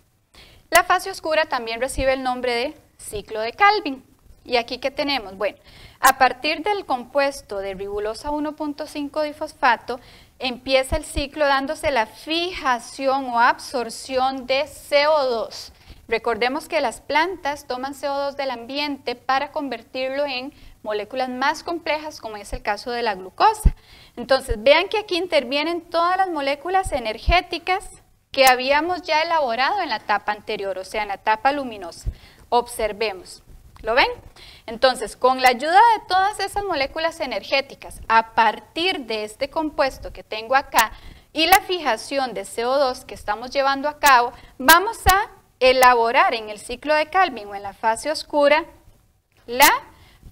La fase oscura también recibe el nombre de ciclo de Calvin. ¿Y aquí qué tenemos? Bueno, a partir del compuesto de ribulosa 1.5 difosfato, empieza el ciclo dándose la fijación o absorción de CO2. Recordemos que las plantas toman CO2 del ambiente para convertirlo en moléculas más complejas, como es el caso de la glucosa. Entonces, vean que aquí intervienen todas las moléculas energéticas que habíamos ya elaborado en la etapa anterior, o sea, en la etapa luminosa. Observemos. ¿Lo ven? Entonces, con la ayuda de todas esas moléculas energéticas, a partir de este compuesto que tengo acá y la fijación de CO2 que estamos llevando a cabo, vamos a elaborar en el ciclo de Calvin o en la fase oscura la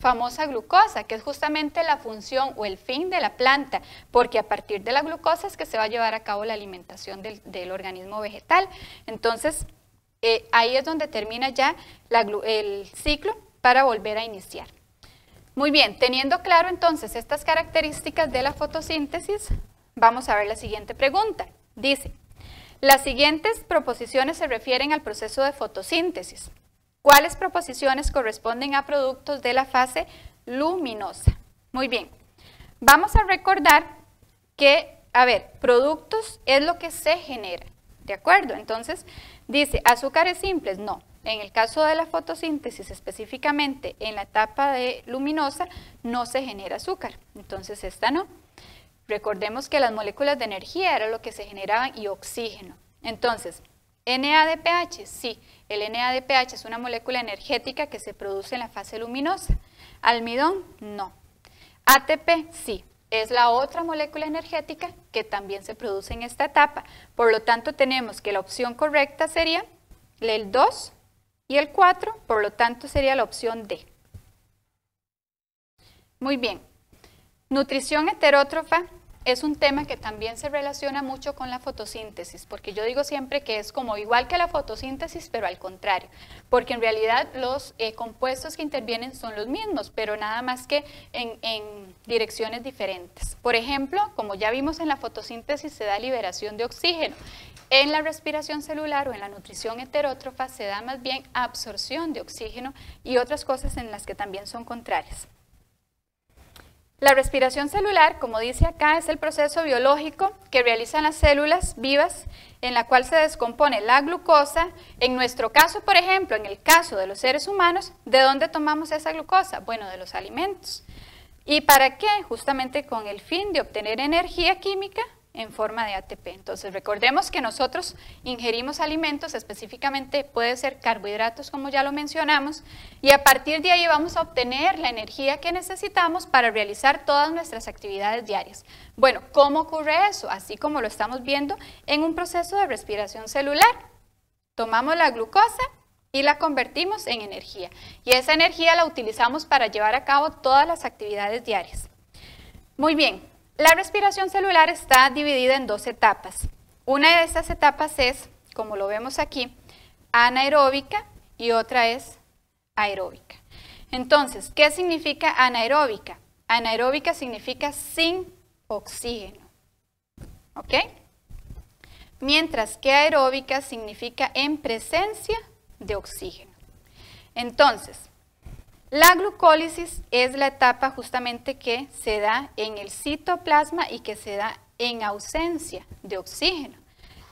famosa glucosa, que es justamente la función o el fin de la planta, porque a partir de la glucosa es que se va a llevar a cabo la alimentación del organismo vegetal. Entonces, ahí es donde termina ya el ciclo para volver a iniciar. Muy bien, teniendo claro entonces estas características de la fotosíntesis, vamos a ver la siguiente pregunta. Dice, las siguientes proposiciones se refieren al proceso de fotosíntesis. ¿Cuáles proposiciones corresponden a productos de la fase luminosa? Muy bien, vamos a recordar que, productos es lo que se genera, ¿de acuerdo? Entonces, dice, ¿azúcares simples? No. En el caso de la fotosíntesis, específicamente en la etapa de luminosa, no se genera azúcar. Entonces, esta no. Recordemos que las moléculas de energía era lo que se generaban y oxígeno. Entonces, NADPH, sí, el NADPH es una molécula energética que se produce en la fase luminosa. Almidón, no. ATP, sí, es la otra molécula energética que también se produce en esta etapa. Por lo tanto, tenemos que la opción correcta sería el 2 y el 4, por lo tanto sería la opción D. Muy bien. Nutrición heterótrofa es un tema que también se relaciona mucho con la fotosíntesis, porque yo digo siempre que es como igual que la fotosíntesis, pero al contrario, porque en realidad los compuestos que intervienen son los mismos, pero nada más que en direcciones diferentes. Por ejemplo, como ya vimos en la fotosíntesis se da liberación de oxígeno, en la respiración celular o en la nutrición heterótrofa se da más bien absorción de oxígeno y otras cosas en las que también son contrarias. La respiración celular, como dice acá, es el proceso biológico que realizan las células vivas en la cual se descompone la glucosa. En nuestro caso, por ejemplo, en el caso de los seres humanos, ¿de dónde tomamos esa glucosa? Bueno, de los alimentos. ¿Y para qué? Justamente con el fin de obtener energía química en forma de ATP. Entonces, recordemos que nosotros ingerimos alimentos, específicamente puede ser carbohidratos, como ya lo mencionamos, y a partir de ahí vamos a obtener la energía que necesitamos para realizar todas nuestras actividades diarias. Bueno, ¿cómo ocurre eso? Así como lo estamos viendo en un proceso de respiración celular. Tomamos la glucosa y la convertimos en energía, y esa energía la utilizamos para llevar a cabo todas las actividades diarias. Muy bien. La respiración celular está dividida en dos etapas. Una de estas etapas es, como lo vemos aquí, anaeróbica y otra es aeróbica. Entonces, ¿qué significa anaeróbica? Anaeróbica significa sin oxígeno, ¿ok? Mientras que aeróbica significa en presencia de oxígeno. Entonces, la glucólisis es la etapa justamente que se da en el citoplasma y que se da en ausencia de oxígeno.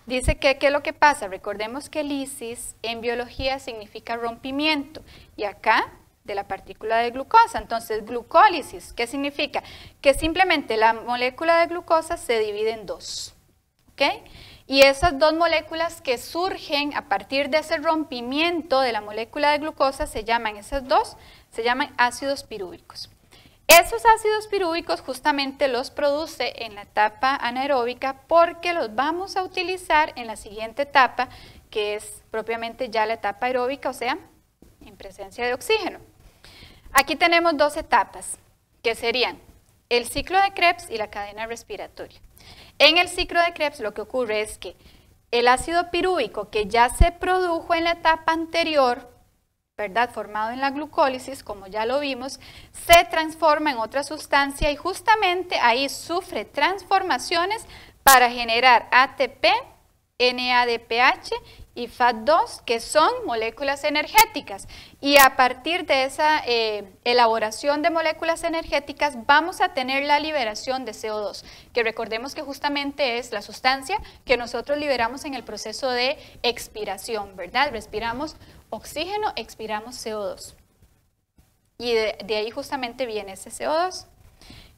Dice que, ¿qué es lo que pasa? Recordemos que lisis en biología significa rompimiento y acá de la partícula de glucosa. Entonces, glucólisis, ¿qué significa? Que simplemente la molécula de glucosa se divide en dos, ¿ok? Y esas dos moléculas que surgen a partir de ese rompimiento de la molécula de glucosa se llaman ácidos pirúvicos. Esos ácidos pirúvicos justamente los produce en la etapa anaeróbica porque los vamos a utilizar en la siguiente etapa, que es propiamente ya la etapa aeróbica, o sea, en presencia de oxígeno. Aquí tenemos dos etapas, que serían el ciclo de Krebs y la cadena respiratoria. En el ciclo de Krebs lo que ocurre es que el ácido pirúvico que ya se produjo en la etapa anterior, ¿verdad?, formado en la glucólisis, como ya lo vimos, se transforma en otra sustancia y justamente ahí sufre transformaciones para generar ATP, NADPH y FAT2, que son moléculas energéticas. Y a partir de esa elaboración de moléculas energéticas vamos a tener la liberación de CO2, que recordemos que justamente es la sustancia que nosotros liberamos en el proceso de expiración, ¿verdad? Respiramos oxígeno, expiramos CO2. Y de ahí justamente viene ese CO2.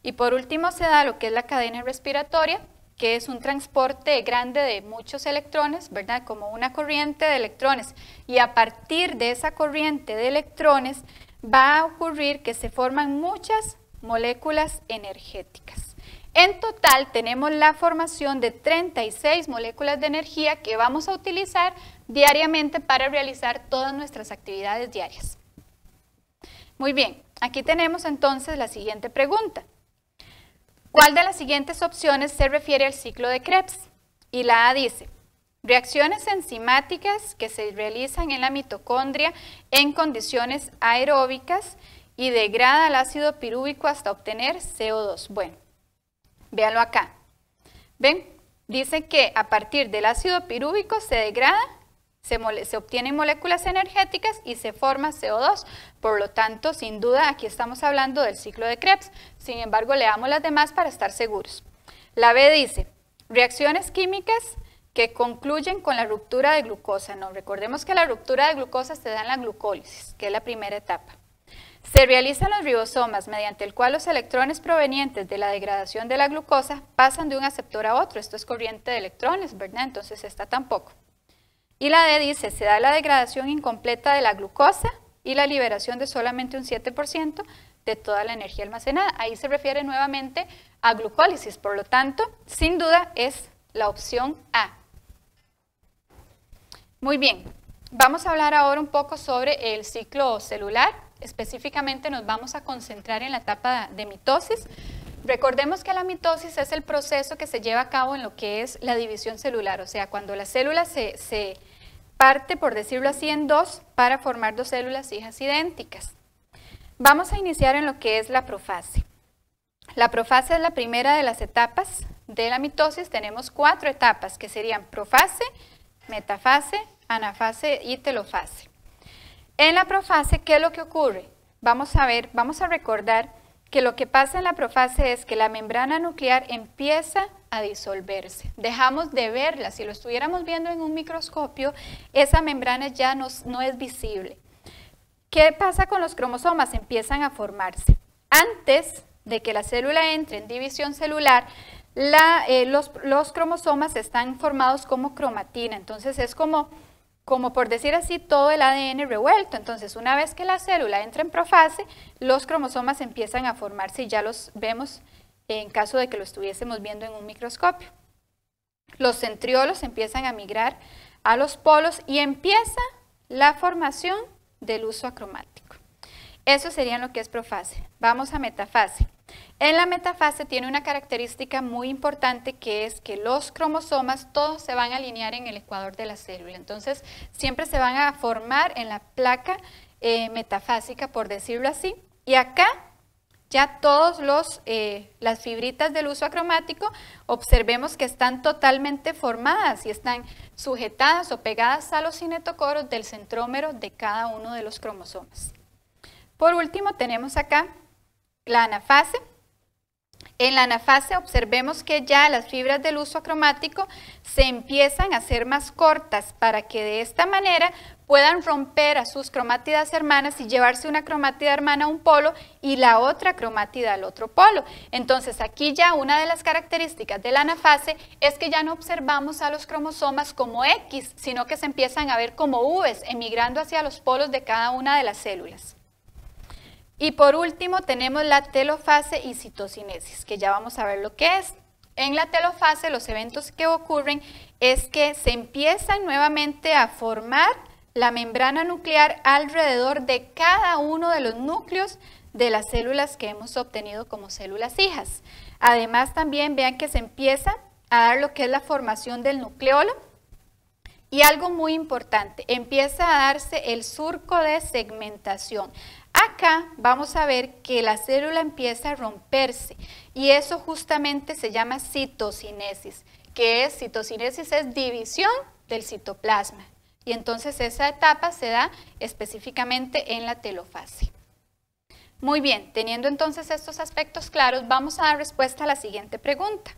Y por último se da lo que es la cadena respiratoria, que es un transporte grande de muchos electrones, ¿verdad? Como una corriente de electrones. Y a partir de esa corriente de electrones va a ocurrir que se forman muchas moléculas energéticas. En total tenemos la formación de 36 moléculas de energía que vamos a utilizar diariamente para realizar todas nuestras actividades diarias. Muy bien, aquí tenemos entonces la siguiente pregunta. ¿Cuál de las siguientes opciones se refiere al ciclo de Krebs? Y la A dice, reacciones enzimáticas que se realizan en la mitocondria en condiciones aeróbicas y degrada el ácido pirúvico hasta obtener CO2. Bueno, véanlo acá. ¿Ven? Dice que a partir del ácido pirúvico se degrada, se obtienen moléculas energéticas y se forma CO2. Por lo tanto, sin duda, aquí estamos hablando del ciclo de Krebs. Sin embargo, leamos las demás para estar seguros. La B dice, reacciones químicas que concluyen con la ruptura de glucosa. No, recordemos que la ruptura de glucosa se da en la glucólisis, que es la primera etapa. Se realizan los ribosomas, mediante el cual los electrones provenientes de la degradación de la glucosa pasan de un aceptor a otro. Esto es corriente de electrones, ¿verdad? Entonces, esta tampoco. Y la D dice, se da la degradación incompleta de la glucosa y la liberación de solamente un 7% de toda la energía almacenada. Ahí se refiere nuevamente a glucólisis, por lo tanto, sin duda es la opción A. Muy bien, vamos a hablar ahora un poco sobre el ciclo celular. Específicamente nos vamos a concentrar en la etapa de mitosis. Recordemos que la mitosis es el proceso que se lleva a cabo en lo que es la división celular, o sea, cuando la célula se parte, por decirlo así, en dos para formar dos células hijas idénticas. Vamos a iniciar en lo que es la profase. La profase es la primera de las etapas de la mitosis. Tenemos 4 etapas que serían profase, metafase, anafase y telofase. En la profase, ¿qué es lo que ocurre? Vamos a recordar que lo que pasa en la profase es que la membrana nuclear empieza a disolverse. Dejamos de verla. Si lo estuviéramos viendo en un microscopio, esa membrana ya no es visible. ¿Qué pasa con los cromosomas? Empiezan a formarse. Antes de que la célula entre en división celular, los cromosomas están formados como cromatina. Entonces es como por decir así, todo el ADN revuelto. Entonces, una vez que la célula entra en profase, los cromosomas empiezan a formarse y ya los vemos en caso de que lo estuviésemos viendo en un microscopio. Los centriolos empiezan a migrar a los polos y empieza la formación del uso acromático. Eso sería lo que es profase. Vamos a metafase. En la metafase tiene una característica muy importante, que es que los cromosomas todos se van a alinear en el ecuador de la célula. Entonces, siempre se van a formar en la placa metafásica, por decirlo así. Y acá ya todas las fibritas del uso acromático, observemos que están totalmente formadas y están sujetadas o pegadas a los cinetocoros del centrómero de cada uno de los cromosomas. Por último, tenemos acá la anafase. En la anafase observemos que ya las fibras del uso acromático se empiezan a hacer más cortas para que de esta manera puedan romper a sus cromátidas hermanas y llevarse una cromatida hermana a un polo y la otra cromatida al otro polo. Entonces aquí ya una de las características de la anafase es que ya no observamos a los cromosomas como X, sino que se empiezan a ver como V's, emigrando hacia los polos de cada una de las células. Y por último tenemos la telofase y citocinesis, que ya vamos a ver lo que es. En la telofase los eventos que ocurren es que se empiezan nuevamente a formar la membrana nuclear alrededor de cada uno de los núcleos de las células que hemos obtenido como células hijas. Además también vean que se empieza a dar lo que es la formación del nucleolo. Y algo muy importante, empieza a darse el surco de segmentación. Acá vamos a ver que la célula empieza a romperse y eso justamente se llama citocinesis, citocinesis es división del citoplasma. y entonces esa etapa se da específicamente en la telofase. Muy bien, teniendo entonces estos aspectos claros, vamos a dar respuesta a la siguiente pregunta.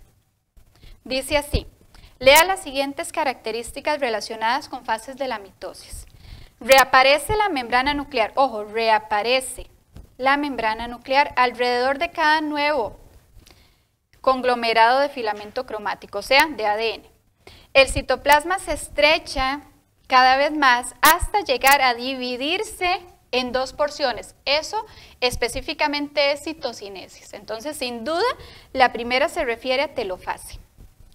Dice así, lea las siguientes características relacionadas con fases de la mitosis. Reaparece la membrana nuclear, ojo, reaparece la membrana nuclear alrededor de cada nuevo conglomerado de filamento cromático, o sea, de ADN. El citoplasma se estrecha cada vez más hasta llegar a dividirse en dos porciones. Eso específicamente es citocinesis. Entonces, sin duda, la primera se refiere a telofase.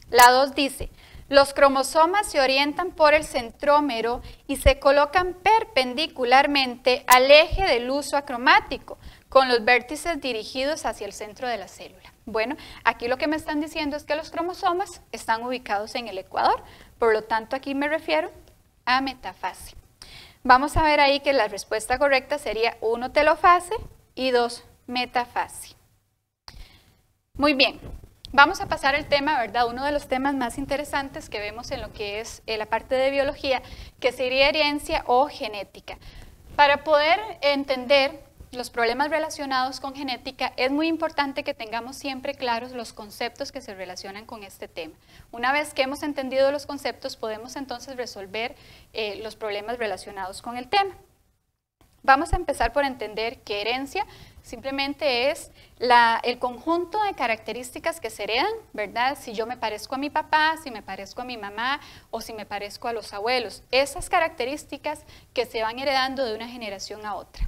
La 2 dice, los cromosomas se orientan por el centrómero y se colocan perpendicularmente al eje del huso acromático, con los vértices dirigidos hacia el centro de la célula. Bueno, aquí lo que me están diciendo es que los cromosomas están ubicados en el ecuador, por lo tanto aquí me refiero a metafase. Vamos a ver ahí que la respuesta correcta sería 1 telofase y 2 metafase. Muy bien, vamos a pasar al tema, ¿verdad? Uno de los temas más interesantes que vemos en lo que es la parte de biología, que sería herencia o genética. Para poder entender los problemas relacionados con genética, es muy importante que tengamos siempre claros los conceptos que se relacionan con este tema. Una vez que hemos entendido los conceptos, podemos entonces resolver los problemas relacionados con el tema. Vamos a empezar por entender que herencia simplemente es el conjunto de características que se heredan, ¿verdad? Si yo me parezco a mi papá, si me parezco a mi mamá o si me parezco a los abuelos. Esas características que se van heredando de una generación a otra.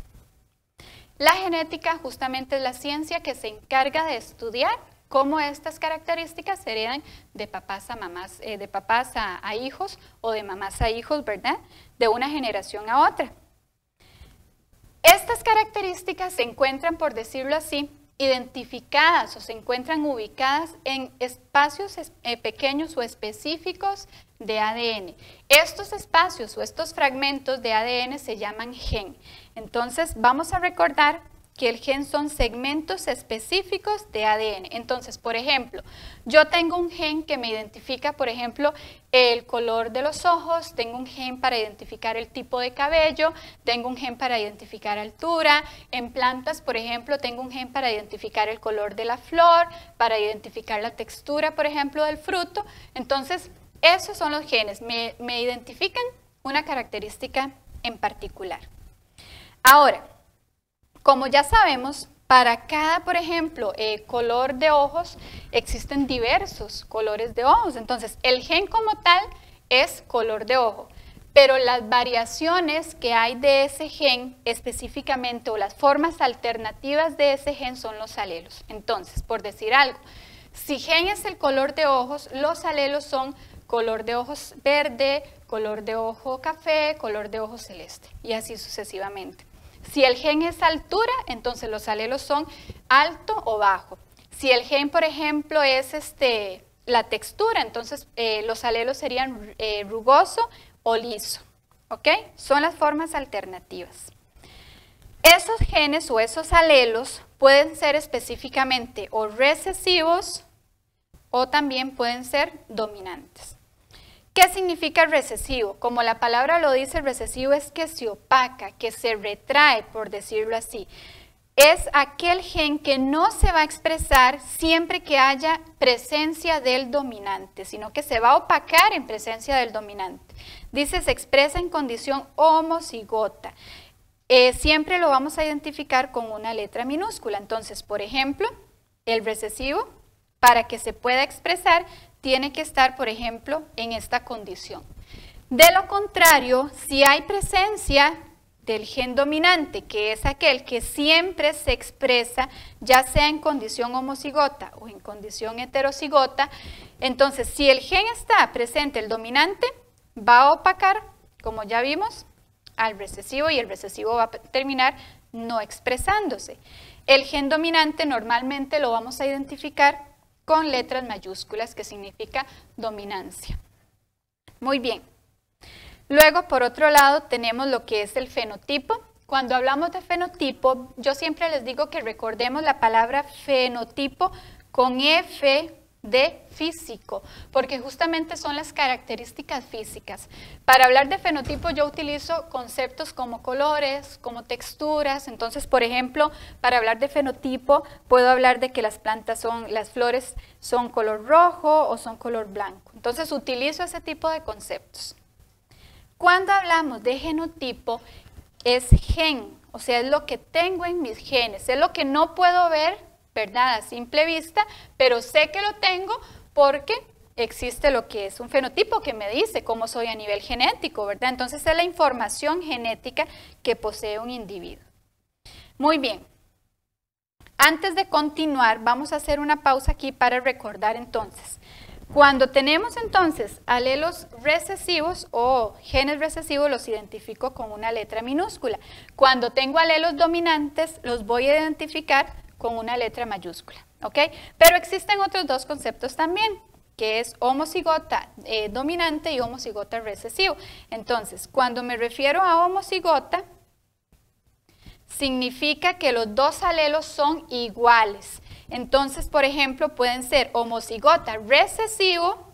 La genética justamente es la ciencia que se encarga de estudiar cómo estas características se heredan de papás a mamás, de papás a hijos o de mamás a hijos, ¿verdad? De una generación a otra. Estas características se encuentran, por decirlo así, identificadas o se encuentran ubicadas en espacios pequeños o específicos de ADN. Estos espacios o estos fragmentos de ADN se llaman gen. Entonces, vamos a recordar que el gen son segmentos específicos de ADN. Entonces, por ejemplo, yo tengo un gen que me identifica, por ejemplo, el color de los ojos, tengo un gen para identificar el tipo de cabello, tengo un gen para identificar altura. En plantas, por ejemplo, tengo un gen para identificar el color de la flor, para identificar la textura, por ejemplo, del fruto. Entonces, esos son los genes, me identifican una característica en particular. Ahora, como ya sabemos, para cada, por ejemplo, color de ojos, existen diversos colores de ojos. Entonces, el gen como tal es color de ojo, pero las variaciones que hay de ese gen específicamente o las formas alternativas de ese gen son los alelos. Entonces, por decir algo, si gen es el color de ojos, los alelos son color de ojos verde, color de ojo café, color de ojo celeste y así sucesivamente. Si el gen es altura, entonces los alelos son alto o bajo. Si el gen, por ejemplo, es la textura, entonces los alelos serían rugoso o liso. ¿Ok? Son las formas alternativas. Esos genes o esos alelos pueden ser específicamente o recesivos o también pueden ser dominantes. ¿Qué significa recesivo? Como la palabra lo dice, recesivo es que se opaca, que se retrae, por decirlo así. Es aquel gen que no se va a expresar siempre que haya presencia del dominante, sino que se va a opacar en presencia del dominante. Dice, se expresa en condición homocigota. Siempre lo vamos a identificar con una letra minúscula. Entonces, por ejemplo, el recesivo, para que se pueda expresar, tiene que estar, por ejemplo, en esta condición. De lo contrario, si hay presencia del gen dominante, que es aquel que siempre se expresa, ya sea en condición homocigota o en condición heterocigota, entonces si el gen está presente, el dominante va a opacar, como ya vimos, al recesivo y el recesivo va a terminar no expresándose. El gen dominante normalmente lo vamos a identificar con letras mayúsculas, que significa dominancia. Muy bien. Luego, por otro lado, tenemos lo que es el fenotipo. Cuando hablamos de fenotipo, yo siempre les digo que recordemos la palabra fenotipo con F de físico, porque justamente son las características físicas. Para hablar de fenotipo yo utilizo conceptos como colores, como texturas. Entonces, por ejemplo, para hablar de fenotipo puedo hablar de que las flores son color rojo o son color blanco. Entonces utilizo ese tipo de conceptos. Cuando hablamos de genotipo, es gen, o sea, es lo que tengo en mis genes, es lo que no puedo ver, ¿verdad?, a simple vista, pero sé que lo tengo porque existe lo que es un fenotipo que me dice cómo soy a nivel genético, ¿verdad? Entonces es la información genética que posee un individuo. Muy bien. Antes de continuar, vamos a hacer una pausa aquí para recordar entonces. Cuando tenemos entonces alelos recesivos o genes recesivos, los identifico con una letra minúscula. Cuando tengo alelos dominantes, los voy a identificar con una letra mayúscula, ¿ok? Pero existen otros dos conceptos también, que es homocigota dominante y homocigota recesivo. Entonces, cuando me refiero a homocigota, significa que los dos alelos son iguales. Entonces, por ejemplo, pueden ser homocigota recesivo,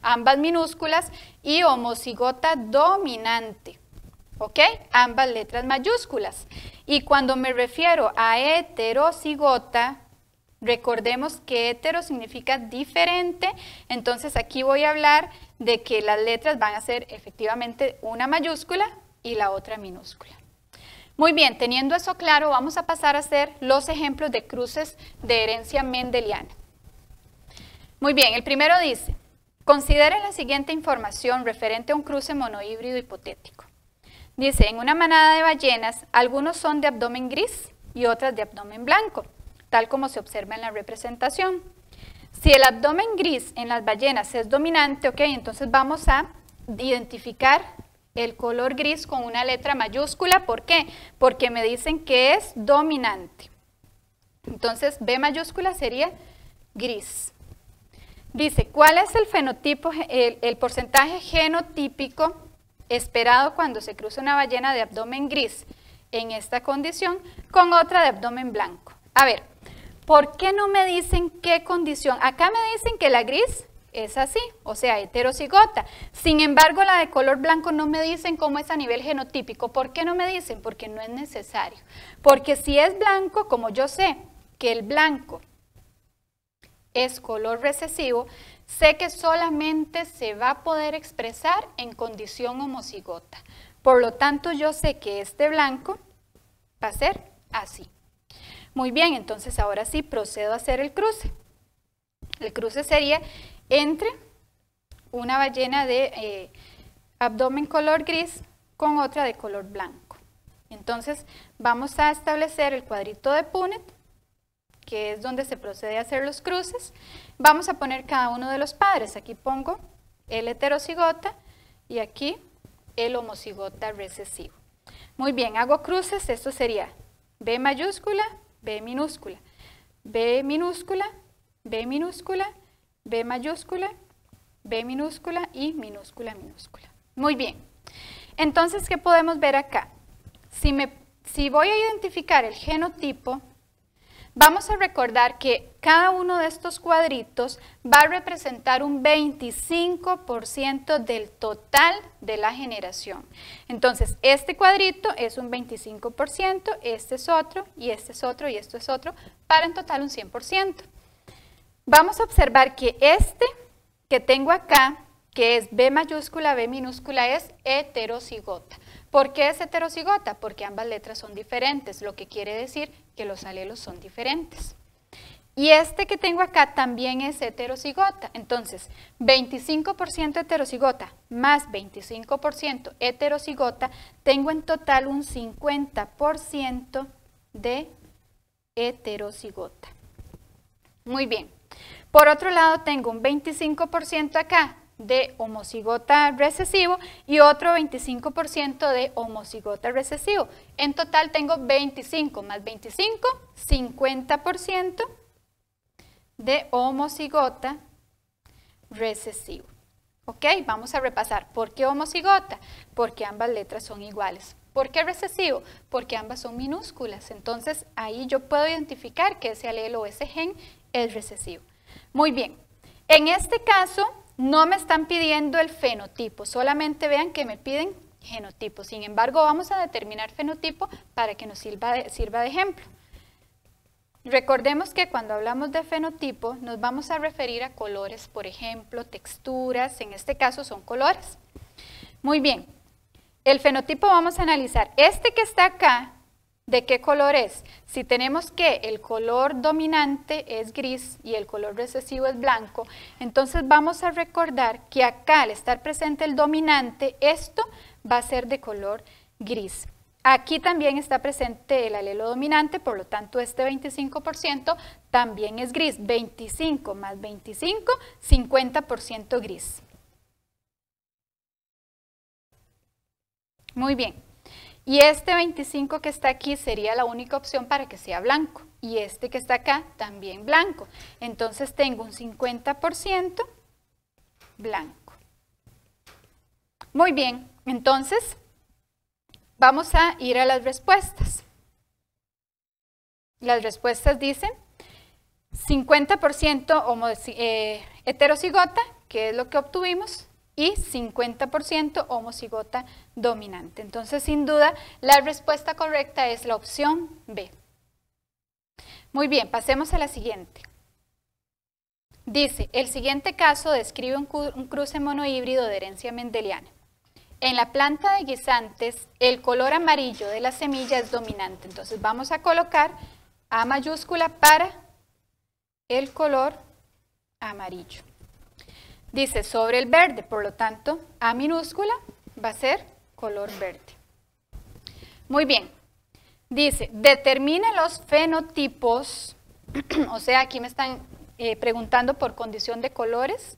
ambas minúsculas, y homocigota dominante, ¿ok? Ambas letras mayúsculas. Y cuando me refiero a heterocigota, recordemos que hetero significa diferente, entonces aquí voy a hablar de que las letras van a ser efectivamente una mayúscula y la otra minúscula. Muy bien, teniendo eso claro, vamos a pasar a hacer los ejemplos de cruces de herencia mendeliana. Muy bien, el primero dice, considere la siguiente información referente a un cruce monohíbrido hipotético. Dice, en una manada de ballenas, algunos son de abdomen gris y otras de abdomen blanco, tal como se observa en la representación. Si el abdomen gris en las ballenas es dominante, ok, entonces vamos a identificar el color gris con una letra mayúscula. ¿Por qué? Porque me dicen que es dominante. Entonces, B mayúscula sería gris. Dice, ¿cuál es el fenotipo, el porcentaje genotípico esperado cuando se cruza una ballena de abdomen gris en esta condición con otra de abdomen blanco? A ver, ¿por qué no me dicen qué condición? Acá me dicen que la gris es así, o sea, heterocigota. Sin embargo, la de color blanco no me dicen cómo es a nivel genotípico. ¿Por qué no me dicen? Porque no es necesario. Porque si es blanco, como yo sé que el blanco es color recesivo, sé que solamente se va a poder expresar en condición homocigota. Por lo tanto, yo sé que este blanco va a ser así. Muy bien, entonces ahora sí procedo a hacer el cruce. El cruce sería entre una ballena de abdomen color gris con otra de color blanco. Entonces vamos a establecer el cuadrito de Punnett, que es donde se procede a hacer los cruces. Vamos a poner cada uno de los padres. Aquí pongo el heterocigota y aquí el homocigota recesivo. Muy bien, hago cruces. Esto sería B mayúscula, B minúscula, B minúscula, B minúscula, B mayúscula, B minúscula y minúscula, minúscula. Muy bien. Entonces, ¿qué podemos ver acá? Si voy a identificar el genotipo, vamos a recordar que cada uno de estos cuadritos va a representar un 25% del total de la generación. Entonces, este cuadrito es un 25%, este es otro, y este es otro, y esto es otro, para en total un 100%. Vamos a observar que este que tengo acá, que es B mayúscula, B minúscula, es heterocigota. ¿Por qué es heterocigota? Porque ambas letras son diferentes, lo que quiere decir que los alelos son diferentes. Y este que tengo acá también es heterocigota. Entonces, 25% heterocigota más 25% heterocigota, tengo en total un 50% de heterocigota. Muy bien. Por otro lado, tengo un 25% acá de homocigota recesivo y otro 25% de homocigota recesivo. En total tengo 25 más 25, 50% de homocigota recesivo. ¿Ok? Vamos a repasar. ¿Por qué homocigota? Porque ambas letras son iguales. ¿Por qué recesivo? Porque ambas son minúsculas. Entonces, ahí yo puedo identificar que ese alelo o ese gen es recesivo. Muy bien, en este caso no me están pidiendo el fenotipo, solamente vean que me piden genotipo. Sin embargo, vamos a determinar fenotipo para que nos sirva de ejemplo. Recordemos que cuando hablamos de fenotipo nos vamos a referir a colores, por ejemplo, texturas, en este caso son colores. Muy bien, el fenotipo vamos a analizar. Este que está acá, ¿de qué color es? Si tenemos que el color dominante es gris y el color recesivo es blanco, entonces vamos a recordar que acá al estar presente el dominante, esto va a ser de color gris. Aquí también está presente el alelo dominante, por lo tanto este 25% también es gris. 25 más 25, 50% gris. Muy bien. Y este 25 que está aquí sería la única opción para que sea blanco. Y este que está acá también blanco. Entonces tengo un 50% blanco. Muy bien, entonces vamos a ir a las respuestas. Las respuestas dicen 50% heterocigota, que es lo que obtuvimos, y 50% homocigota dominante. Entonces, sin duda, la respuesta correcta es la opción B. Muy bien, pasemos a la siguiente. Dice, el siguiente caso describe un cruce monohíbrido de herencia mendeliana. En la planta de guisantes, el color amarillo de la semilla es dominante. Entonces, vamos a colocar A mayúscula para el color amarillo. Dice sobre el verde, por lo tanto, A minúscula va a ser color verde. Muy bien. Dice, determine los fenotipos, o sea, aquí me están preguntando por condición de colores,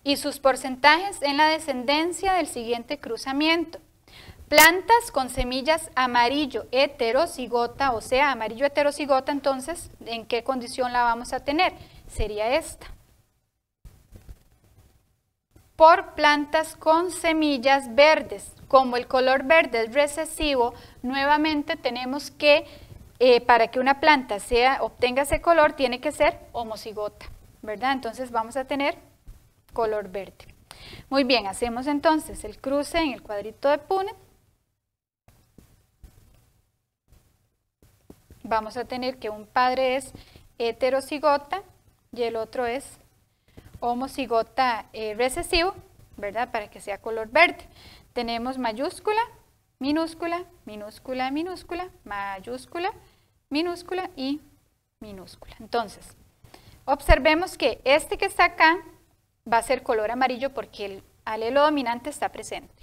y sus porcentajes en la descendencia del siguiente cruzamiento. Plantas con semillas amarillo heterocigota, o sea, amarillo heterocigota, entonces, ¿en qué condición la vamos a tener? Sería esta. Por plantas con semillas verdes. Como el color verde es recesivo, nuevamente tenemos que, para que una planta obtenga ese color, tiene que ser homocigota, ¿verdad? Entonces vamos a tener color verde. Muy bien, hacemos entonces el cruce en el cuadrito de Punnett. Vamos a tener que un padre es heterocigota y el otro es homocigota recesivo, ¿verdad? Para que sea color verde. Tenemos mayúscula, minúscula, minúscula, minúscula, mayúscula, minúscula y minúscula. Entonces, observemos que este que está acá va a ser color amarillo porque el alelo dominante está presente.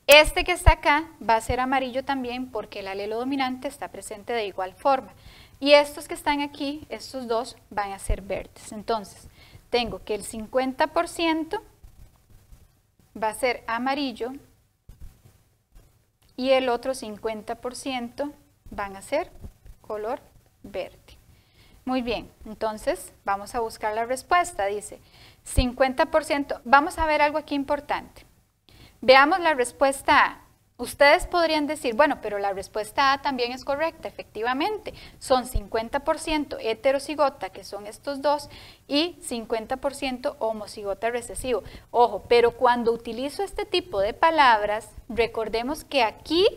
Este que está acá va a ser amarillo también porque el alelo dominante está presente de igual forma. Y estos que están aquí, estos dos, van a ser verdes. Entonces, tengo que el 50% va a ser amarillo y el otro 50% van a ser color verde. Muy bien, entonces vamos a buscar la respuesta. Dice 50%. Vamos a ver algo aquí importante. Veamos la respuesta A. Ustedes podrían decir, bueno, pero la respuesta A también es correcta, efectivamente. Son 50% heterocigota, que son estos dos, y 50% homocigota recesivo. Ojo, pero cuando utilizo este tipo de palabras, recordemos que aquí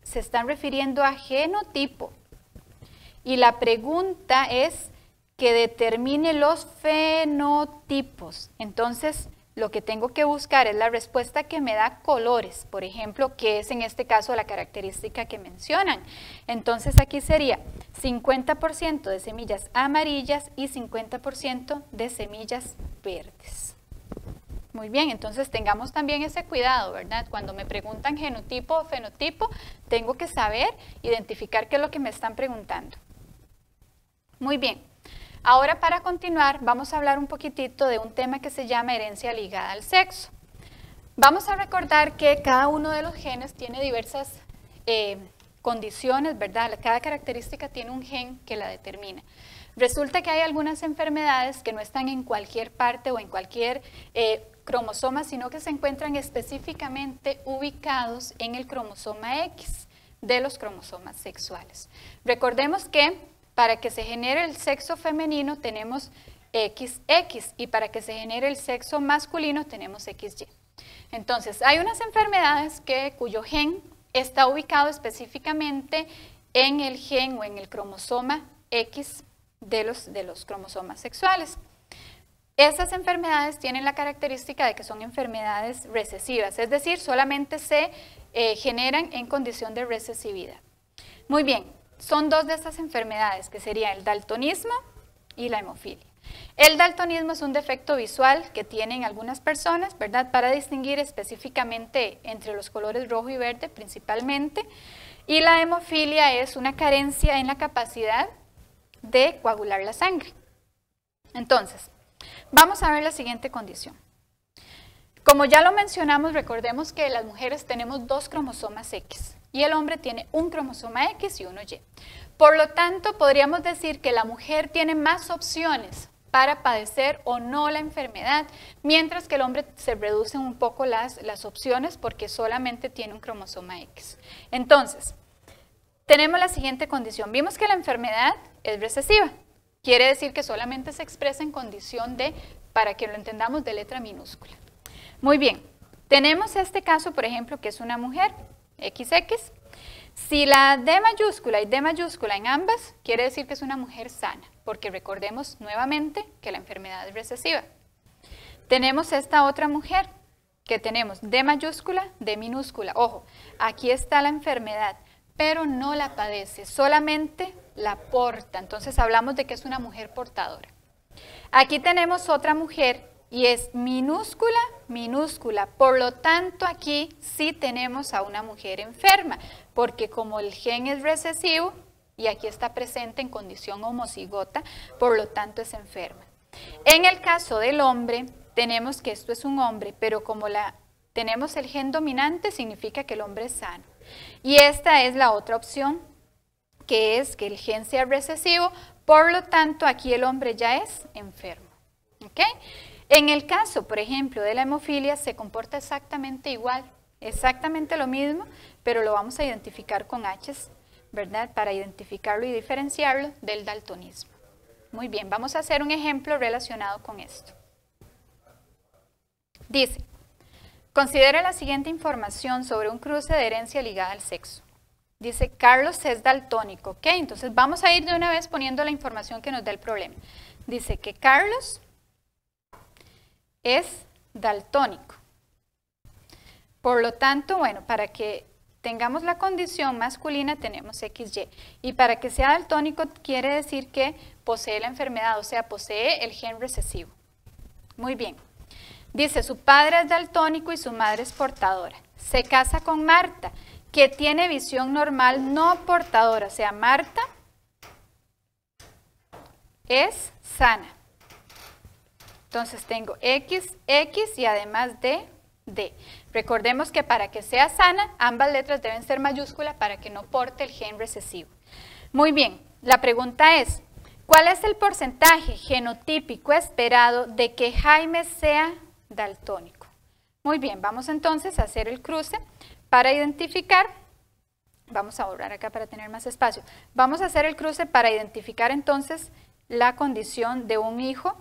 se están refiriendo a genotipo. Y la pregunta es que determine los fenotipos. Entonces, lo que tengo que buscar es la respuesta que me da colores, por ejemplo, que es en este caso la característica que mencionan. Entonces aquí sería 50% de semillas amarillas y 50% de semillas verdes. Muy bien, entonces tengamos también ese cuidado, ¿verdad? Cuando me preguntan genotipo o fenotipo, tengo que saber identificar qué es lo que me están preguntando. Muy bien. Ahora, para continuar, vamos a hablar un poquitito de un tema que se llama herencia ligada al sexo. Vamos a recordar que cada uno de los genes tiene diversas condiciones, ¿verdad? Cada característica tiene un gen que la determina. Resulta que hay algunas enfermedades que no están en cualquier parte o en cualquier cromosoma, sino que se encuentran específicamente ubicados en el cromosoma X de los cromosomas sexuales. Recordemos que para que se genere el sexo femenino tenemos XX y para que se genere el sexo masculino tenemos XY. Entonces, hay unas enfermedades cuyo gen está ubicado específicamente en el gen o en el cromosoma X de los cromosomas sexuales. Estas enfermedades tienen la característica de que son enfermedades recesivas, es decir, solamente se generan en condición de recesividad. Muy bien, son dos de estas enfermedades que serían el daltonismo y la hemofilia. El daltonismo es un defecto visual que tienen algunas personas, ¿verdad?, para distinguir específicamente entre los colores rojo y verde principalmente, y la hemofilia es una carencia en la capacidad de coagular la sangre. Entonces, vamos a ver la siguiente condición. Como ya lo mencionamos, recordemos que las mujeres tenemos 2 cromosomas X y el hombre tiene un cromosoma X y uno Y. Por lo tanto, podríamos decir que la mujer tiene más opciones para padecer o no la enfermedad, mientras que el hombre se reducen un poco las opciones porque solamente tiene un cromosoma X. Entonces, tenemos la siguiente condición. Vimos que la enfermedad es recesiva. Quiere decir que solamente se expresa en condición de, para que lo entendamos, de letra minúscula. Muy bien, tenemos este caso, por ejemplo, que es una mujer, XX. Si la D mayúscula y D mayúscula en ambas, quiere decir que es una mujer sana, porque recordemos nuevamente que la enfermedad es recesiva. Tenemos esta otra mujer, que tenemos D mayúscula, D minúscula. Ojo, aquí está la enfermedad, pero no la padece, solamente la porta. Entonces hablamos de que es una mujer portadora. Aquí tenemos otra mujer y es minúscula, minúscula. Por lo tanto, aquí sí tenemos a una mujer enferma, porque como el gen es recesivo y aquí está presente en condición homocigota, por lo tanto es enferma. En el caso del hombre, tenemos que esto es un hombre, pero como tenemos el gen dominante, significa que el hombre es sano. Y esta es la otra opción, que es que el gen sea recesivo, por lo tanto aquí el hombre ya es enfermo. ¿Ok? En el caso, por ejemplo, de la hemofilia se comporta exactamente igual, exactamente lo mismo, pero lo vamos a identificar con H's, ¿verdad? Para identificarlo y diferenciarlo del daltonismo. Muy bien, vamos a hacer un ejemplo relacionado con esto. Dice, considera la siguiente información sobre un cruce de herencia ligada al sexo. Dice, Carlos es daltónico, ¿ok? Entonces vamos a ir de una vez poniendo la información que nos da el problema. Dice que Carlos es daltónico. Por lo tanto, bueno, para que tengamos la condición masculina tenemos XY. Y para que sea daltónico quiere decir que posee la enfermedad, o sea, posee el gen recesivo. Muy bien. Dice, su padre es daltónico y su madre es portadora. Se casa con Marta, que tiene visión normal no portadora. O sea, Marta es sana. Entonces tengo X, X y además de D. Recordemos que para que sea sana, ambas letras deben ser mayúsculas para que no porte el gen recesivo. Muy bien, la pregunta es, ¿cuál es el porcentaje genotípico esperado de que Jaime sea daltónico? Muy bien, vamos entonces a hacer el cruce para identificar, vamos a borrar acá para tener más espacio, vamos a hacer el cruce para identificar entonces la condición de un hijo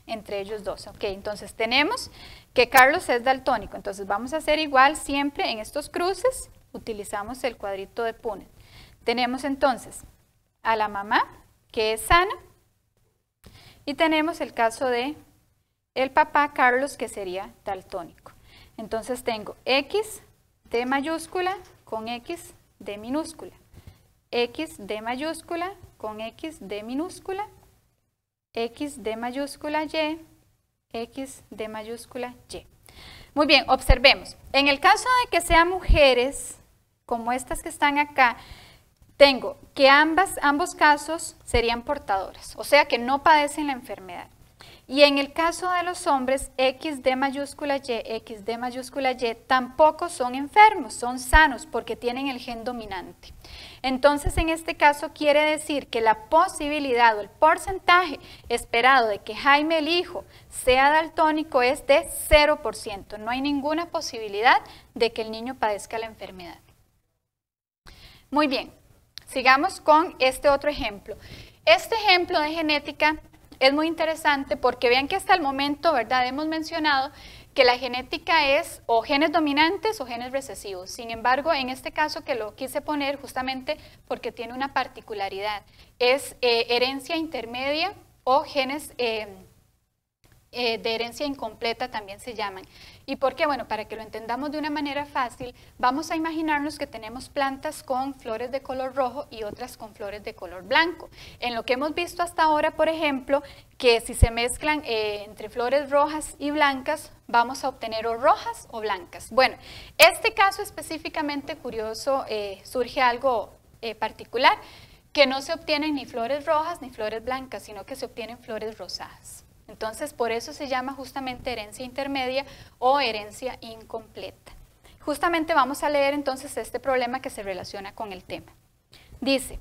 entre ellos dos. Ok, entonces tenemos que Carlos es daltónico, entonces vamos a hacer igual siempre en estos cruces, utilizamos el cuadrito de Punnett. Tenemos entonces a la mamá que es sana y tenemos el caso de el papá Carlos que sería daltónico. Entonces tengo X de mayúscula con X de minúscula, X de mayúscula con X de minúscula, X de mayúscula Y, X de mayúscula Y. Muy bien, observemos. En el caso de que sean mujeres, como estas que están acá, tengo que ambos casos serían portadoras, o sea que no padecen la enfermedad. Y en el caso de los hombres, X de mayúscula Y, X de mayúscula Y, tampoco son enfermos, son sanos porque tienen el gen dominante. Entonces, en este caso quiere decir que la posibilidad o el porcentaje esperado de que Jaime el hijo sea daltónico es de 0%. No hay ninguna posibilidad de que el niño padezca la enfermedad. Muy bien, sigamos con este otro ejemplo. Este ejemplo de genética es muy interesante porque vean que hasta el momento, ¿verdad? Hemos mencionado que la genética es o genes dominantes o genes recesivos. Sin embargo, en este caso que lo quise poner justamente porque tiene una particularidad, es herencia intermedia o genes de herencia incompleta también se llaman. ¿Y por qué? Bueno, para que lo entendamos de una manera fácil, vamos a imaginarnos que tenemos plantas con flores de color rojo y otras con flores de color blanco. En lo que hemos visto hasta ahora, por ejemplo, que si se mezclan entre flores rojas y blancas, vamos a obtener o rojas o blancas. Bueno, este caso específicamente curioso, surge algo particular, que no se obtienen ni flores rojas ni flores blancas, sino que se obtienen flores rosadas. Entonces, por eso se llama justamente herencia intermedia o herencia incompleta. Justamente vamos a leer entonces este problema que se relaciona con el tema. Dice,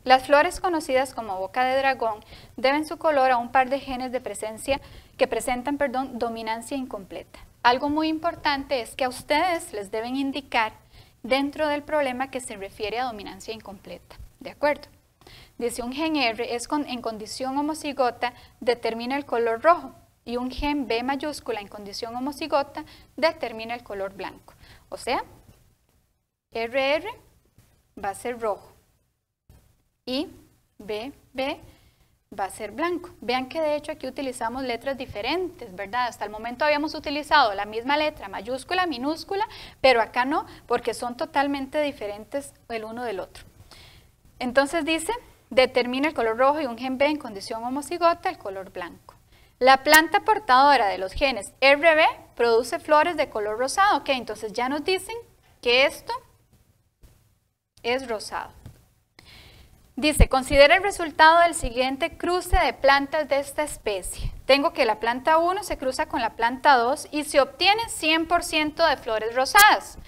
las flores conocidas como boca de dragón deben su color a un par de genes de presencia que presentan, dominancia incompleta. Algo muy importante es que a ustedes les deben indicar dentro del problema que se refiere a dominancia incompleta. ¿De acuerdo? Dice, un gen R en condición homocigota determina el color rojo y un gen B mayúscula en condición homocigota determina el color blanco. O sea, RR va a ser rojo y BB va a ser blanco. Vean que de hecho aquí utilizamos letras diferentes, ¿verdad? Hasta el momento habíamos utilizado la misma letra, mayúscula, minúscula, pero acá no, porque son totalmente diferentes el uno del otro. Entonces dice, determina el color rojo y un gen B en condición homocigota el color blanco. La planta portadora de los genes RB produce flores de color rosado. Ok, entonces ya nos dicen que esto es rosado. Dice, considera el resultado del siguiente cruce de plantas de esta especie. Tengo que la planta 1 se cruza con la planta 2 y se obtiene 100% de flores rosadas.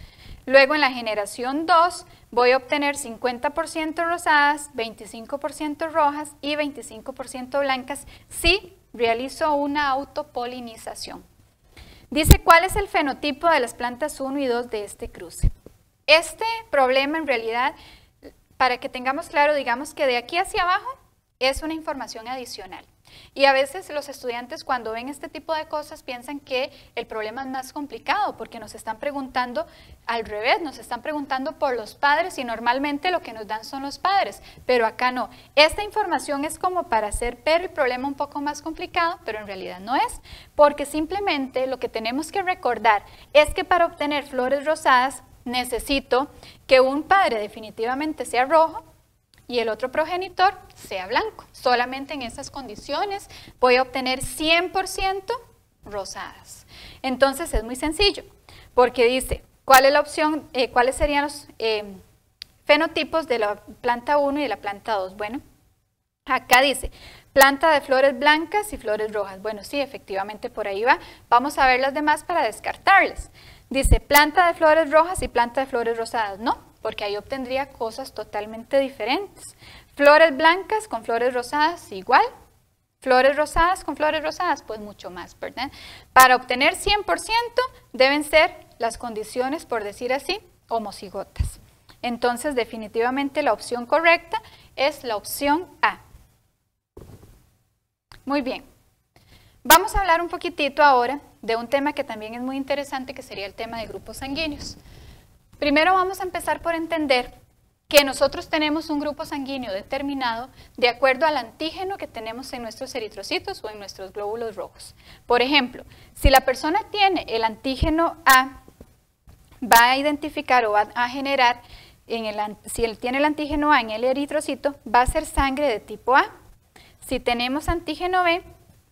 Luego en la generación 2 voy a obtener 50% rosadas, 25% rojas y 25% blancas si realizo una autopolinización. Dice, ¿cuál es el fenotipo de las plantas 1 y 2 de este cruce? Este problema en realidad, para que tengamos claro, digamos que de aquí hacia abajo es una información adicional. Y a veces los estudiantes cuando ven este tipo de cosas piensan que el problema es más complicado porque nos están preguntando al revés, nos están preguntando por los padres y normalmente lo que nos dan son los padres, pero acá no. Esta información es como para hacer ver el problema un poco más complicado, pero en realidad no es, porque simplemente lo que tenemos que recordar es que para obtener flores rosadas necesito que un padre definitivamente sea rojo y el otro progenitor sea blanco. Solamente en esas condiciones voy a obtener 100% rosadas. Entonces es muy sencillo, porque dice, ¿cuál es la opción? ¿Cuáles serían los fenotipos de la planta 1 y de la planta 2? Bueno, acá dice, planta de flores blancas y flores rojas. Bueno, sí, efectivamente por ahí va. Vamos a ver las demás para descartarles. Dice, planta de flores rojas y planta de flores rosadas. No, porque ahí obtendría cosas totalmente diferentes. Flores blancas con flores rosadas, igual. Flores rosadas con flores rosadas, pues mucho más, ¿verdad? Para obtener 100% deben ser las condiciones, por decir así, homocigotas. Entonces, definitivamente la opción correcta es la opción A. Muy bien. Vamos a hablar un poquitito ahora de un tema que también es muy interesante, que sería el tema de grupos sanguíneos. Primero vamos a empezar por entender que nosotros tenemos un grupo sanguíneo determinado de acuerdo al antígeno que tenemos en nuestros eritrocitos o en nuestros glóbulos rojos. Por ejemplo, si la persona tiene el antígeno A, va a identificar o va a generar, si él tiene el antígeno A en el eritrocito, va a ser sangre de tipo A. Si tenemos antígeno B,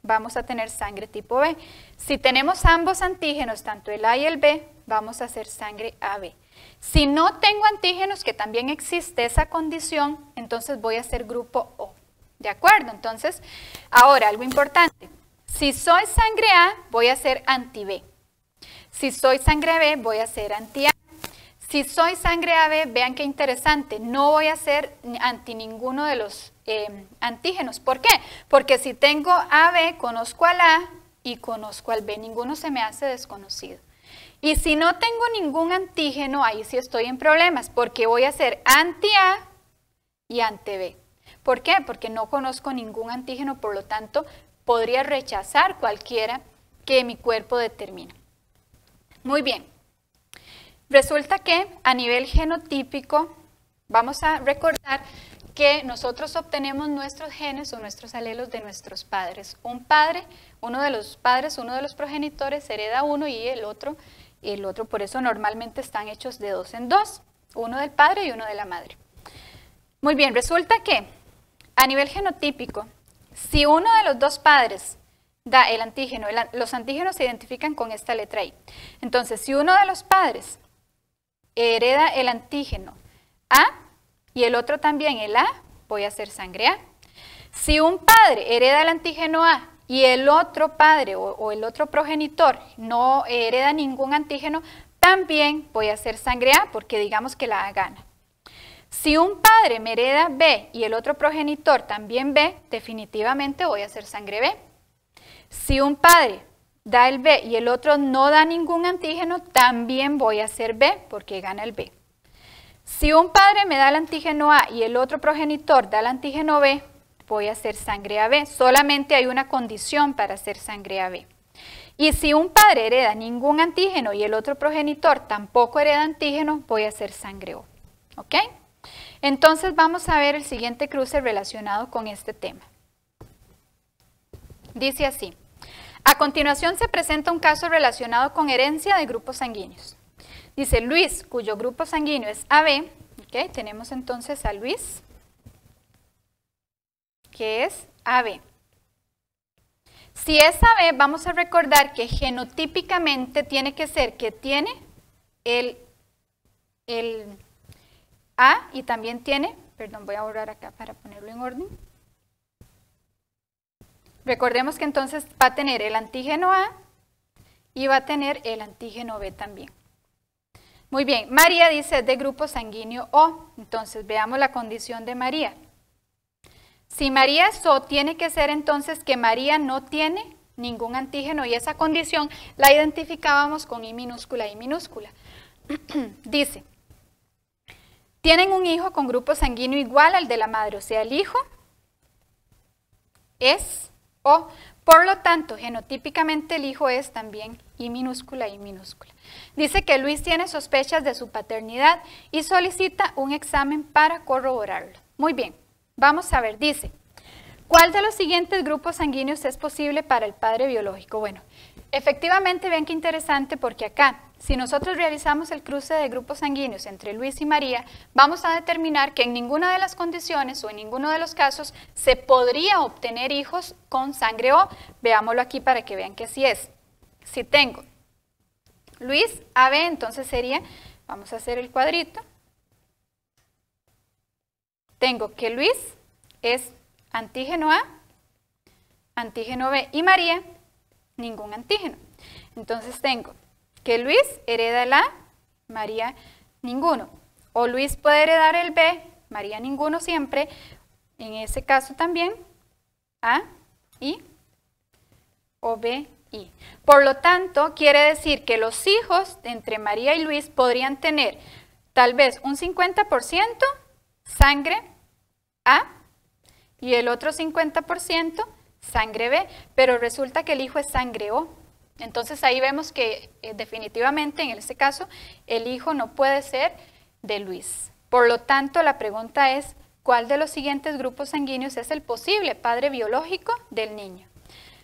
vamos a tener sangre tipo B. Si tenemos ambos antígenos, tanto el A y el B, vamos a hacer sangre AB. Si no tengo antígenos, que también existe esa condición, entonces voy a hacer grupo O. ¿De acuerdo? Entonces, ahora algo importante. Si soy sangre A, voy a ser anti-B. Si soy sangre B, voy a ser anti-A. Si soy sangre AB, vean qué interesante, no voy a ser anti ninguno de los antígenos. ¿Por qué? Porque si tengo AB, conozco al A y conozco al B, ninguno se me hace desconocido. Y si no tengo ningún antígeno, ahí sí estoy en problemas, porque voy a ser anti-A y anti-B. ¿Por qué? Porque no conozco ningún antígeno, por lo tanto, podría rechazar cualquiera que mi cuerpo determine. Muy bien. Resulta que a nivel genotípico, vamos a recordar que nosotros obtenemos nuestros genes o nuestros alelos de nuestros padres. Uno de los progenitores hereda uno y el otro, por eso normalmente están hechos de 2 en 2, uno del padre y uno de la madre. Muy bien, resulta que a nivel genotípico, si uno de los dos padres da el antígeno, los antígenos se identifican con esta letra I. Entonces, si uno de los padres hereda el antígeno A y el otro también el A, voy a hacer sangre A. Si un padre hereda el antígeno A y el otro padre o el otro progenitor no hereda ningún antígeno, también voy a hacer sangre A porque digamos que la A gana. Si un padre me hereda B y el otro progenitor también B, definitivamente voy a hacer sangre B. Si un padre da el B y el otro no da ningún antígeno, también voy a hacer B porque gana el B. Si un padre me da el antígeno A y el otro progenitor da el antígeno B, voy a hacer sangre AB. Solamente hay una condición para hacer sangre AB. Y si un padre hereda ningún antígeno y el otro progenitor tampoco hereda antígeno, voy a hacer sangre O. ¿Ok? Entonces vamos a ver el siguiente cruce relacionado con este tema. Dice así. A continuación se presenta un caso relacionado con herencia de grupos sanguíneos. Dice Luis, cuyo grupo sanguíneo es AB. ¿Okay? Tenemos entonces a Luis, que es AB. Si es AB, vamos a recordar que genotípicamente tiene que ser que tiene el A y también tiene, perdón, voy a borrar acá para ponerlo en orden. Recordemos que entonces va a tener el antígeno A y va a tener el antígeno B también. Muy bien, María dice de grupo sanguíneo O. Entonces veamos la condición de María. Si María es O, tiene que ser entonces que María no tiene ningún antígeno y esa condición la identificábamos con I minúscula, I minúscula. Dice, tienen un hijo con grupo sanguíneo igual al de la madre, o sea, el hijo es O. Por lo tanto, genotípicamente el hijo es también I minúscula, I minúscula. Dice que Luis tiene sospechas de su paternidad y solicita un examen para corroborarlo. Muy bien, vamos a ver, dice, ¿cuál de los siguientes grupos sanguíneos es posible para el padre biológico? Bueno, efectivamente, vean qué interesante porque acá, si nosotros realizamos el cruce de grupos sanguíneos entre Luis y María, vamos a determinar que en ninguna de las condiciones o en ninguno de los casos se podría obtener hijos con sangre O. Veámoslo aquí para que vean que así es. Si tengo Luis AB, entonces sería, vamos a hacer el cuadrito. Tengo que Luis es antígeno A, antígeno B y María, ningún antígeno. Entonces tengo que Luis hereda el A, María ninguno. O Luis puede heredar el B, María ninguno siempre. En ese caso también A, I o B, I. Por lo tanto, quiere decir que los hijos entre María y Luis podrían tener tal vez un 50% sangre A y el otro 50% sangre B, pero resulta que el hijo es sangre O. Entonces ahí vemos que definitivamente en este caso el hijo no puede ser de Luis. Por lo tanto, la pregunta es, ¿cuál de los siguientes grupos sanguíneos es el posible padre biológico del niño?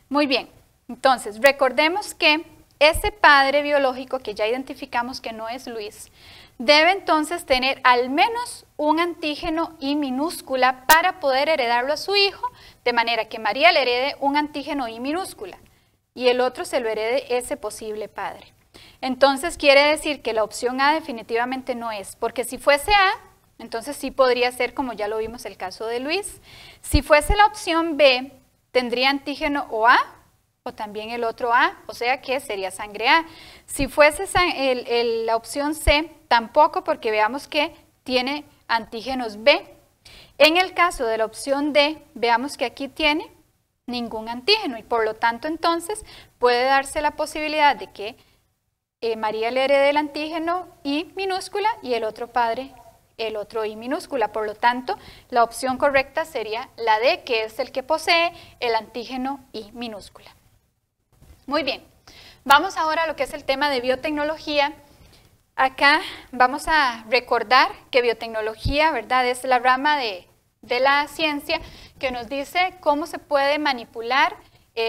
Muy bien, entonces recordemos que ese padre biológico que ya identificamos que no es Luis, debe entonces tener al menos un antígeno I minúscula para poder heredarlo a su hijo, de manera que María le herede un antígeno I minúscula y el otro se lo herede ese posible padre. Entonces quiere decir que la opción A definitivamente no es, porque si fuese A, entonces sí podría ser como ya lo vimos el caso de Luis. Si fuese la opción B, tendría antígeno o A o también el otro A, o sea que sería sangre A. Si fuese la opción C, tampoco, porque veamos que tiene antígenos B. En el caso de la opción D, veamos que aquí tiene ningún antígeno y por lo tanto entonces puede darse la posibilidad de que María le herede el antígeno I minúscula y el otro padre el otro I minúscula. Por lo tanto, la opción correcta sería la D, que es el que posee el antígeno I minúscula. Muy bien, vamos ahora a lo que es el tema de biotecnología. Acá vamos a recordar que biotecnología, ¿verdad?, es la rama de la ciencia que nos dice cómo se puede manipular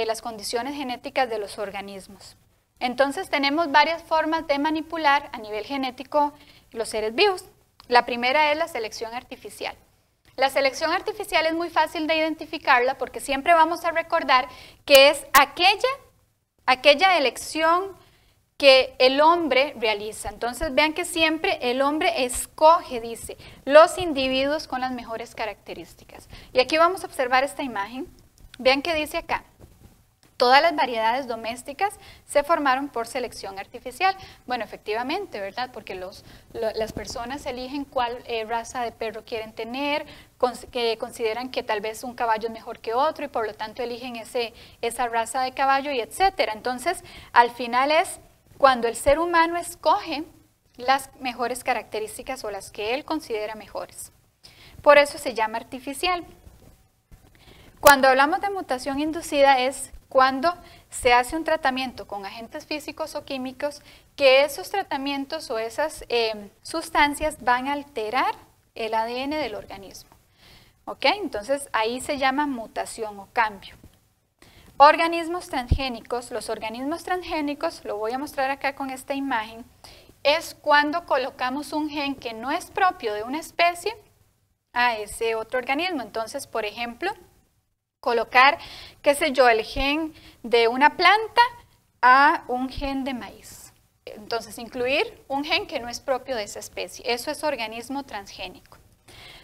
las condiciones genéticas de los organismos. Entonces tenemos varias formas de manipular a nivel genético los seres vivos. La primera es la selección artificial. La selección artificial es muy fácil de identificarla porque siempre vamos a recordar que es aquella elección que el hombre realiza. Entonces vean que siempre el hombre escoge, dice, los individuos con las mejores características. Y aquí vamos a observar esta imagen. Vean que dice acá: todas las variedades domésticas se formaron por selección artificial. Bueno, efectivamente, ¿verdad? Porque las personas eligen cuál raza de perro quieren tener, que consideran que tal vez un caballo es mejor que otro y por lo tanto eligen esa raza de caballo y etcétera. Entonces, al final es cuando el ser humano escoge las mejores características o las que él considera mejores. Por eso se llama artificial. Cuando hablamos de mutación inducida es cuando se hace un tratamiento con agentes físicos o químicos que esos tratamientos o esas sustancias van a alterar el ADN del organismo. ¿Ok? Entonces ahí se llama mutación o cambio. Organismos transgénicos, los organismos transgénicos, lo voy a mostrar acá con esta imagen, es cuando colocamos un gen que no es propio de una especie a ese otro organismo. Entonces, por ejemplo, colocar, qué sé yo, el gen de una planta a un gen de maíz. Entonces, incluir un gen que no es propio de esa especie. Eso es organismo transgénico.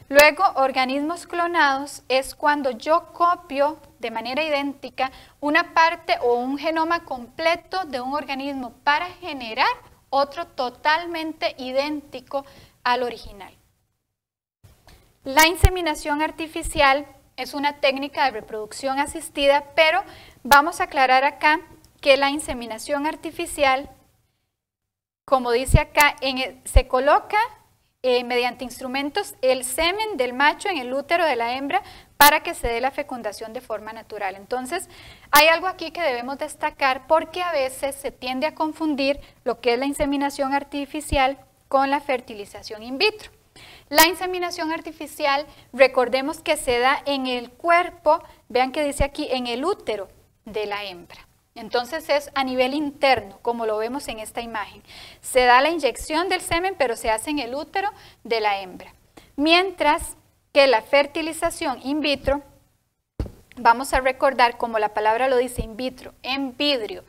Luego, organismos clonados es cuando yo copio de manera idéntica una parte o un genoma completo de un organismo para generar otro totalmente idéntico al original. La inseminación artificial es una técnica de reproducción asistida, pero vamos a aclarar acá que la inseminación artificial, como dice acá, se coloca mediante instrumentos el semen del macho en el útero de la hembra para que se dé la fecundación de forma natural. Entonces, hay algo aquí que debemos destacar porque a veces se tiende a confundir lo que es la inseminación artificial con la fertilización in vitro. La inseminación artificial, recordemos que se da en el cuerpo, vean que dice aquí, en el útero de la hembra. Entonces es a nivel interno, como lo vemos en esta imagen. Se da la inyección del semen, pero se hace en el útero de la hembra. Mientras que la fertilización in vitro, vamos a recordar, como la palabra lo dice, in vitro, en vidrio,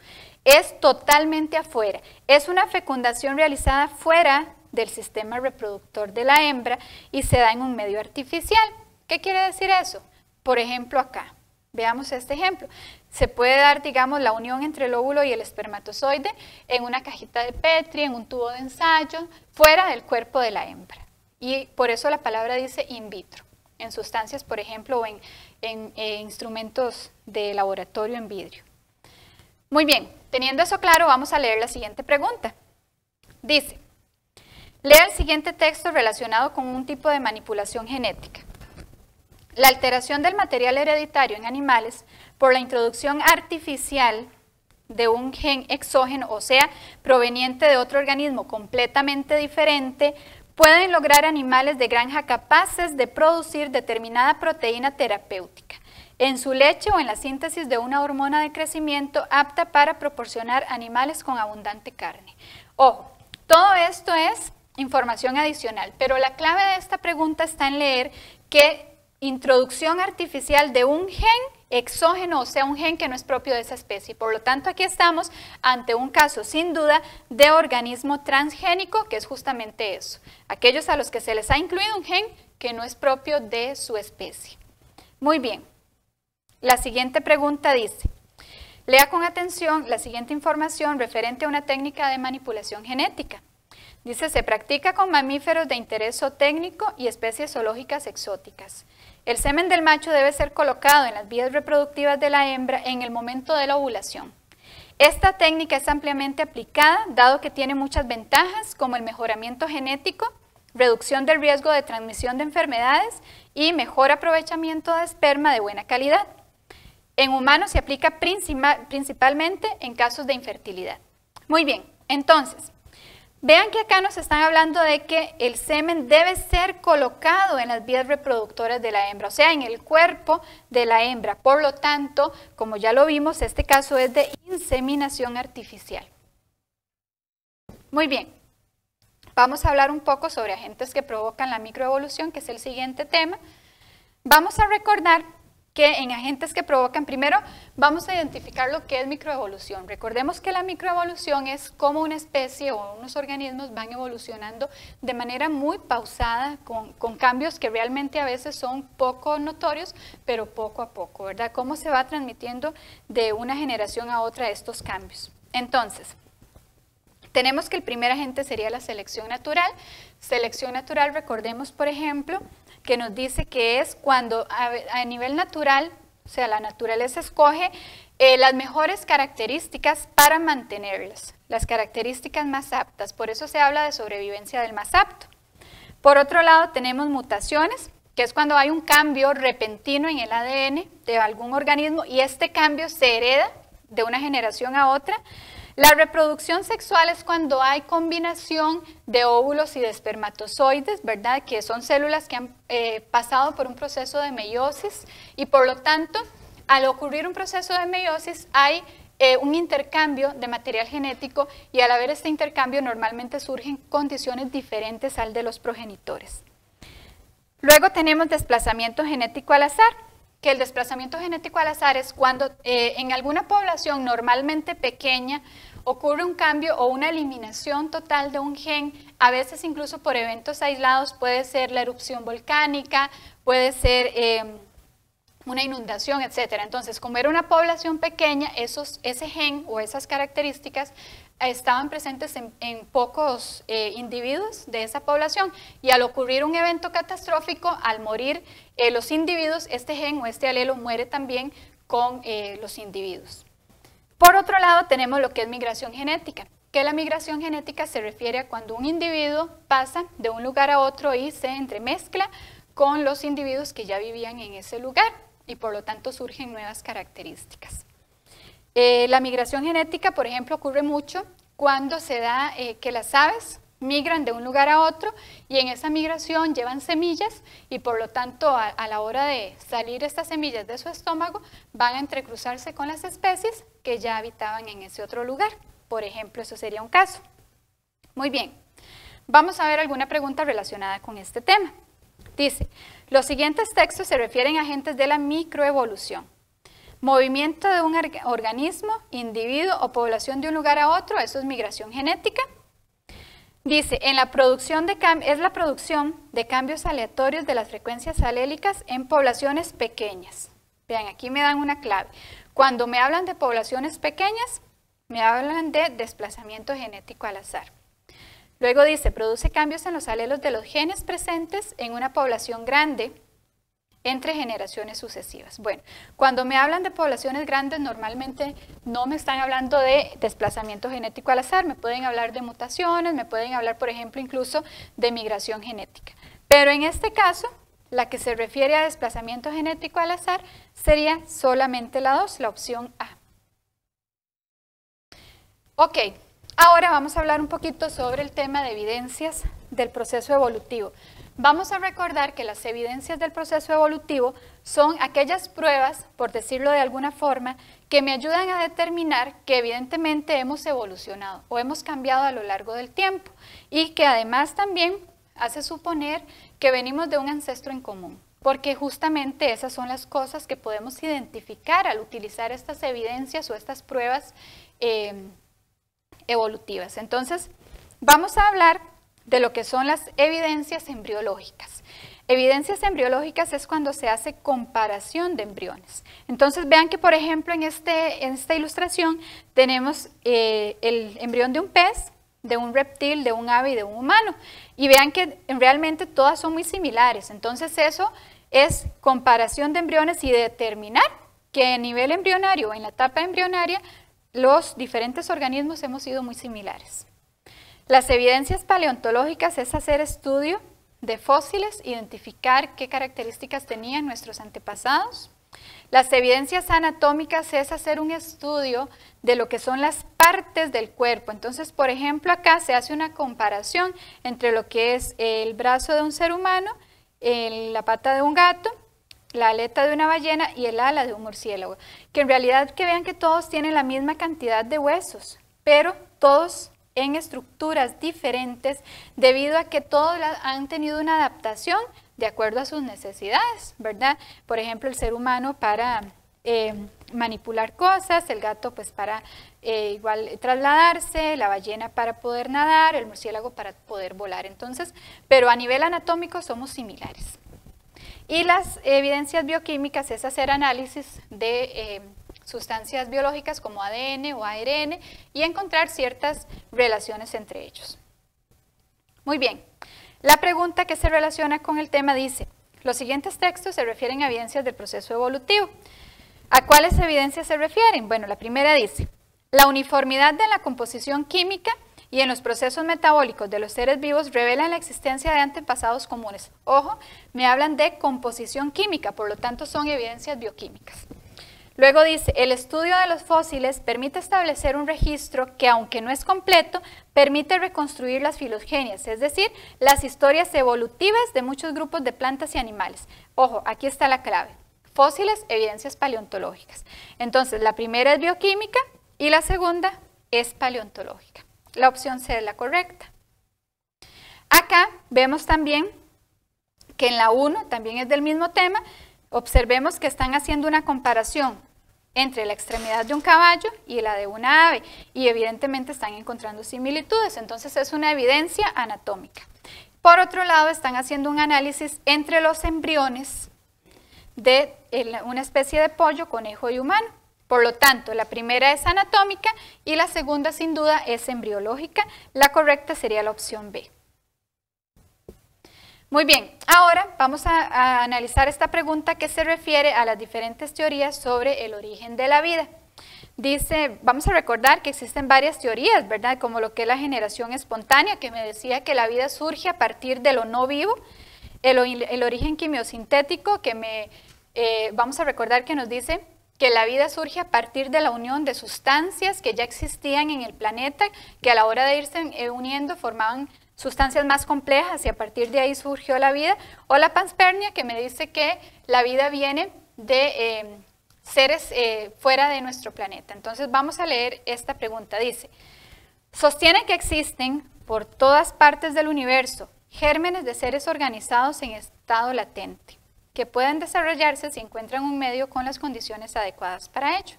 es totalmente afuera. Es una fecundación realizada fuera del sistema reproductor de la hembra y se da en un medio artificial. ¿Qué quiere decir eso? Por ejemplo acá, veamos este ejemplo. Se puede dar, digamos, la unión entre el óvulo y el espermatozoide en una cajita de Petri, en un tubo de ensayo, fuera del cuerpo de la hembra. Y por eso la palabra dice in vitro, en sustancias, por ejemplo, o en instrumentos de laboratorio en vidrio. Muy bien, teniendo eso claro, vamos a leer la siguiente pregunta. Dice: lea el siguiente texto relacionado con un tipo de manipulación genética. La alteración del material hereditario en animales por la introducción artificial de un gen exógeno, o sea, proveniente de otro organismo completamente diferente, pueden lograr animales de granja capaces de producir determinada proteína terapéutica en su leche o en la síntesis de una hormona de crecimiento apta para proporcionar animales con abundante carne. Ojo, todo esto es información adicional, pero la clave de esta pregunta está en leer que introducción artificial de un gen exógeno, o sea, un gen que no es propio de esa especie. Por lo tanto, aquí estamos ante un caso, sin duda, de organismo transgénico, que es justamente eso, aquellos a los que se les ha incluido un gen que no es propio de su especie. Muy bien, la siguiente pregunta dice: lea con atención la siguiente información referente a una técnica de manipulación genética. Dice: se practica con mamíferos de interés zootécnico y especies zoológicas exóticas. El semen del macho debe ser colocado en las vías reproductivas de la hembra en el momento de la ovulación. Esta técnica es ampliamente aplicada, dado que tiene muchas ventajas, como el mejoramiento genético, reducción del riesgo de transmisión de enfermedades y mejor aprovechamiento de esperma de buena calidad. En humanos se aplica principalmente en casos de infertilidad. Muy bien, entonces, vean que acá nos están hablando de que el semen debe ser colocado en las vías reproductoras de la hembra, o sea, en el cuerpo de la hembra. Por lo tanto, como ya lo vimos, este caso es de inseminación artificial. Muy bien, vamos a hablar un poco sobre agentes que provocan la microevolución, que es el siguiente tema. Vamos a recordar que en agentes que provocan, primero vamos a identificar lo que es microevolución. Recordemos que la microevolución es como una especie o unos organismos van evolucionando de manera muy pausada, con cambios que realmente a veces son poco notorios, pero poco a poco, ¿verdad? Cómo se va transmitiendo de una generación a otra estos cambios. Entonces, tenemos que el primer agente sería la selección natural. Selección natural, recordemos, por ejemplo, que nos dice que es cuando a nivel natural, o sea, la naturaleza escoge las mejores características para mantenerlas, las características más aptas, por eso se habla de sobrevivencia del más apto. Por otro lado, tenemos mutaciones, que es cuando hay un cambio repentino en el ADN de algún organismo y este cambio se hereda de una generación a otra. La reproducción sexual es cuando hay combinación de óvulos y de espermatozoides, ¿verdad? Que son células que han pasado por un proceso de meiosis y por lo tanto, al ocurrir un proceso de meiosis hay un intercambio de material genético y al haber este intercambio normalmente surgen condiciones diferentes al de los progenitores. Luego tenemos desplazamiento genético al azar, que el desplazamiento genético al azar es cuando en alguna población normalmente pequeña ocurre un cambio o una eliminación total de un gen, a veces incluso por eventos aislados, puede ser la erupción volcánica, puede ser una inundación, etc. Entonces, como era una población pequeña, ese gen o esas características estaban presentes en pocos individuos de esa población y al ocurrir un evento catastrófico, al morir los individuos, este gen o este alelo muere también con los individuos. Por otro lado, tenemos lo que es migración genética, que la migración genética se refiere a cuando un individuo pasa de un lugar a otro y se entremezcla con los individuos que ya vivían en ese lugar y por lo tanto surgen nuevas características. La migración genética, por ejemplo, ocurre mucho cuando se da que las aves migran de un lugar a otro y en esa migración llevan semillas y por lo tanto a la hora de salir estas semillas de su estómago van a entrecruzarse con las especies que ya habitaban en ese otro lugar. Por ejemplo, eso sería un caso. Muy bien, vamos a ver alguna pregunta relacionada con este tema. Dice, los siguientes textos se refieren a agentes de la microevolución. Movimiento de un organismo, individuo o población de un lugar a otro, eso es migración genética. Dice, es la producción de cambios aleatorios de las frecuencias alélicas en poblaciones pequeñas. Vean, aquí me dan una clave. Cuando me hablan de poblaciones pequeñas, me hablan de desplazamiento genético al azar. Luego dice, produce cambios en los alelos de los genes presentes en una población grande entre generaciones sucesivas. Bueno, cuando me hablan de poblaciones grandes, normalmente no me están hablando de desplazamiento genético al azar, me pueden hablar de mutaciones, me pueden hablar, por ejemplo, incluso de migración genética. Pero en este caso, la que se refiere a desplazamiento genético al azar sería solamente la 2, la opción A. Ok, ahora vamos a hablar un poquito sobre el tema de evidencias del proceso evolutivo. Vamos a recordar que las evidencias del proceso evolutivo son aquellas pruebas, por decirlo de alguna forma, que me ayudan a determinar que evidentemente hemos evolucionado o hemos cambiado a lo largo del tiempo y que además también hace suponer que venimos de un ancestro en común, porque justamente esas son las cosas que podemos identificar al utilizar estas evidencias o estas pruebas evolutivas. Entonces, vamos a hablar de lo que son las evidencias embriológicas. Evidencias embriológicas es cuando se hace comparación de embriones. Entonces vean que, por ejemplo, en esta ilustración tenemos el embrión de un pez, de un reptil, de un ave y de un humano. Y vean que realmente todas son muy similares. Entonces eso es comparación de embriones y determinar que a nivel embrionario o en la etapa embrionaria los diferentes organismos hemos sido muy similares. Las evidencias paleontológicas es hacer estudio de fósiles, identificar qué características tenían nuestros antepasados. Las evidencias anatómicas es hacer un estudio de lo que son las partes del cuerpo. Entonces, por ejemplo, acá se hace una comparación entre lo que es el brazo de un ser humano, la pata de un gato, la aleta de una ballena y el ala de un murciélago. Que en realidad que vean que todos tienen la misma cantidad de huesos, pero todos en estructuras diferentes debido a que todos han tenido una adaptación de acuerdo a sus necesidades, ¿verdad? Por ejemplo, el ser humano para manipular cosas, el gato pues para igual trasladarse, la ballena para poder nadar, el murciélago para poder volar. Entonces, pero a nivel anatómico somos similares. Y las evidencias bioquímicas es hacer análisis de sustancias biológicas como ADN o ARN y encontrar ciertas relaciones entre ellos. Muy bien, la pregunta que se relaciona con el tema dice, los siguientes textos se refieren a evidencias del proceso evolutivo. ¿A cuáles evidencias se refieren? Bueno, la primera dice, la uniformidad de la composición química y en los procesos metabólicos de los seres vivos revelan la existencia de antepasados comunes. Ojo, me hablan de composición química, por lo tanto son evidencias bioquímicas. Luego dice, el estudio de los fósiles permite establecer un registro que, aunque no es completo, permite reconstruir las filogenias, es decir, las historias evolutivas de muchos grupos de plantas y animales. Ojo, aquí está la clave. Fósiles, evidencias paleontológicas. Entonces, la primera es bioquímica y la segunda es paleontológica. La opción C es la correcta. Acá vemos también que en la 1, también es del mismo tema, observemos que están haciendo una comparación entre la extremidad de un caballo y la de una ave, y evidentemente están encontrando similitudes, entonces es una evidencia anatómica. Por otro lado, están haciendo un análisis entre los embriones de una especie de pollo, conejo y humano. Por lo tanto, la primera es anatómica y la segunda, sin duda, es embriológica. La correcta sería la opción B. Muy bien, ahora vamos a analizar esta pregunta que se refiere a las diferentes teorías sobre el origen de la vida. Dice, vamos a recordar que existen varias teorías, ¿verdad? Como lo que es la generación espontánea, que me decía que la vida surge a partir de lo no vivo, el origen quimiosintético, que vamos a recordar que nos dice que la vida surge a partir de la unión de sustancias que ya existían en el planeta, que a la hora de irse uniendo formaban sustancias más complejas y a partir de ahí surgió la vida, o la panspermia, que me dice que la vida viene de seres fuera de nuestro planeta. Entonces vamos a leer esta pregunta. Dice, sostiene que existen por todas partes del universo gérmenes de seres organizados en estado latente, que pueden desarrollarse si encuentran un medio con las condiciones adecuadas para ello.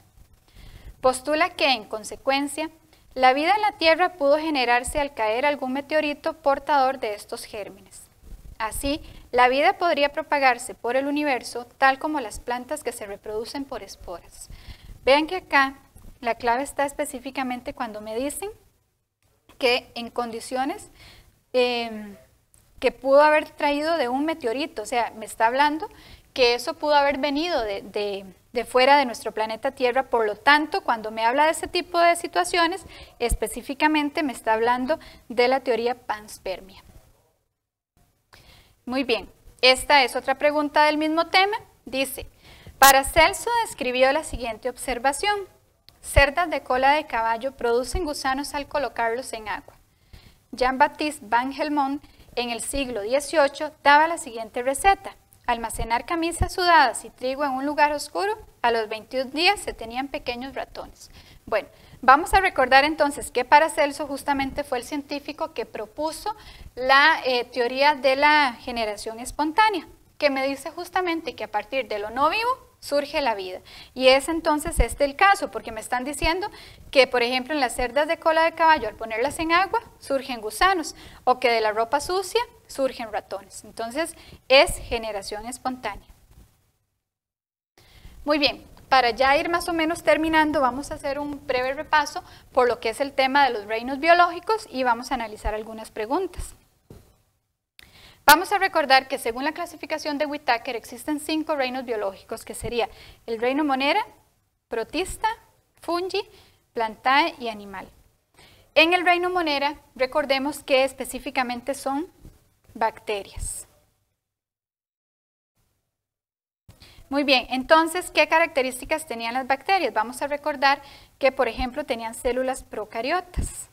Postula que, en consecuencia, la vida en la Tierra pudo generarse al caer algún meteorito portador de estos gérmenes. Así, la vida podría propagarse por el universo tal como las plantas que se reproducen por esporas. Vean que acá la clave está específicamente cuando me dicen que en condiciones que pudo haber traído de un meteorito, o sea, me está hablando que eso pudo haber venido de fuera de nuestro planeta Tierra. Por lo tanto, cuando me habla de ese tipo de situaciones, específicamente me está hablando de la teoría panspermia. Muy bien, esta es otra pregunta del mismo tema. Dice, Paracelso describió la siguiente observación. Cerdas de cola de caballo producen gusanos al colocarlos en agua. Jean-Baptiste Van Helmont en el siglo XVIII daba la siguiente receta. Almacenar camisas sudadas y trigo en un lugar oscuro, a los 21 días se tenían pequeños ratones. Bueno, vamos a recordar entonces que Paracelso justamente fue el científico que propuso la teoría de la generación espontánea, que me dice justamente que a partir de lo no vivo surge la vida. Y es entonces este el caso, porque me están diciendo que, por ejemplo, en las cerdas de cola de caballo, al ponerlas en agua, surgen gusanos, o que de la ropa sucia surgen ratones. Entonces, es generación espontánea. Muy bien, para ya ir más o menos terminando, vamos a hacer un breve repaso por lo que es el tema de los reinos biológicos y vamos a analizar algunas preguntas. Vamos a recordar que según la clasificación de Whittaker existen 5 reinos biológicos, que sería el reino monera, protista, fungi, plantae y animal. En el reino Monera, recordemos que específicamente son bacterias. Muy bien, entonces, ¿qué características tenían las bacterias? Vamos a recordar que, por ejemplo, tenían células procariotas.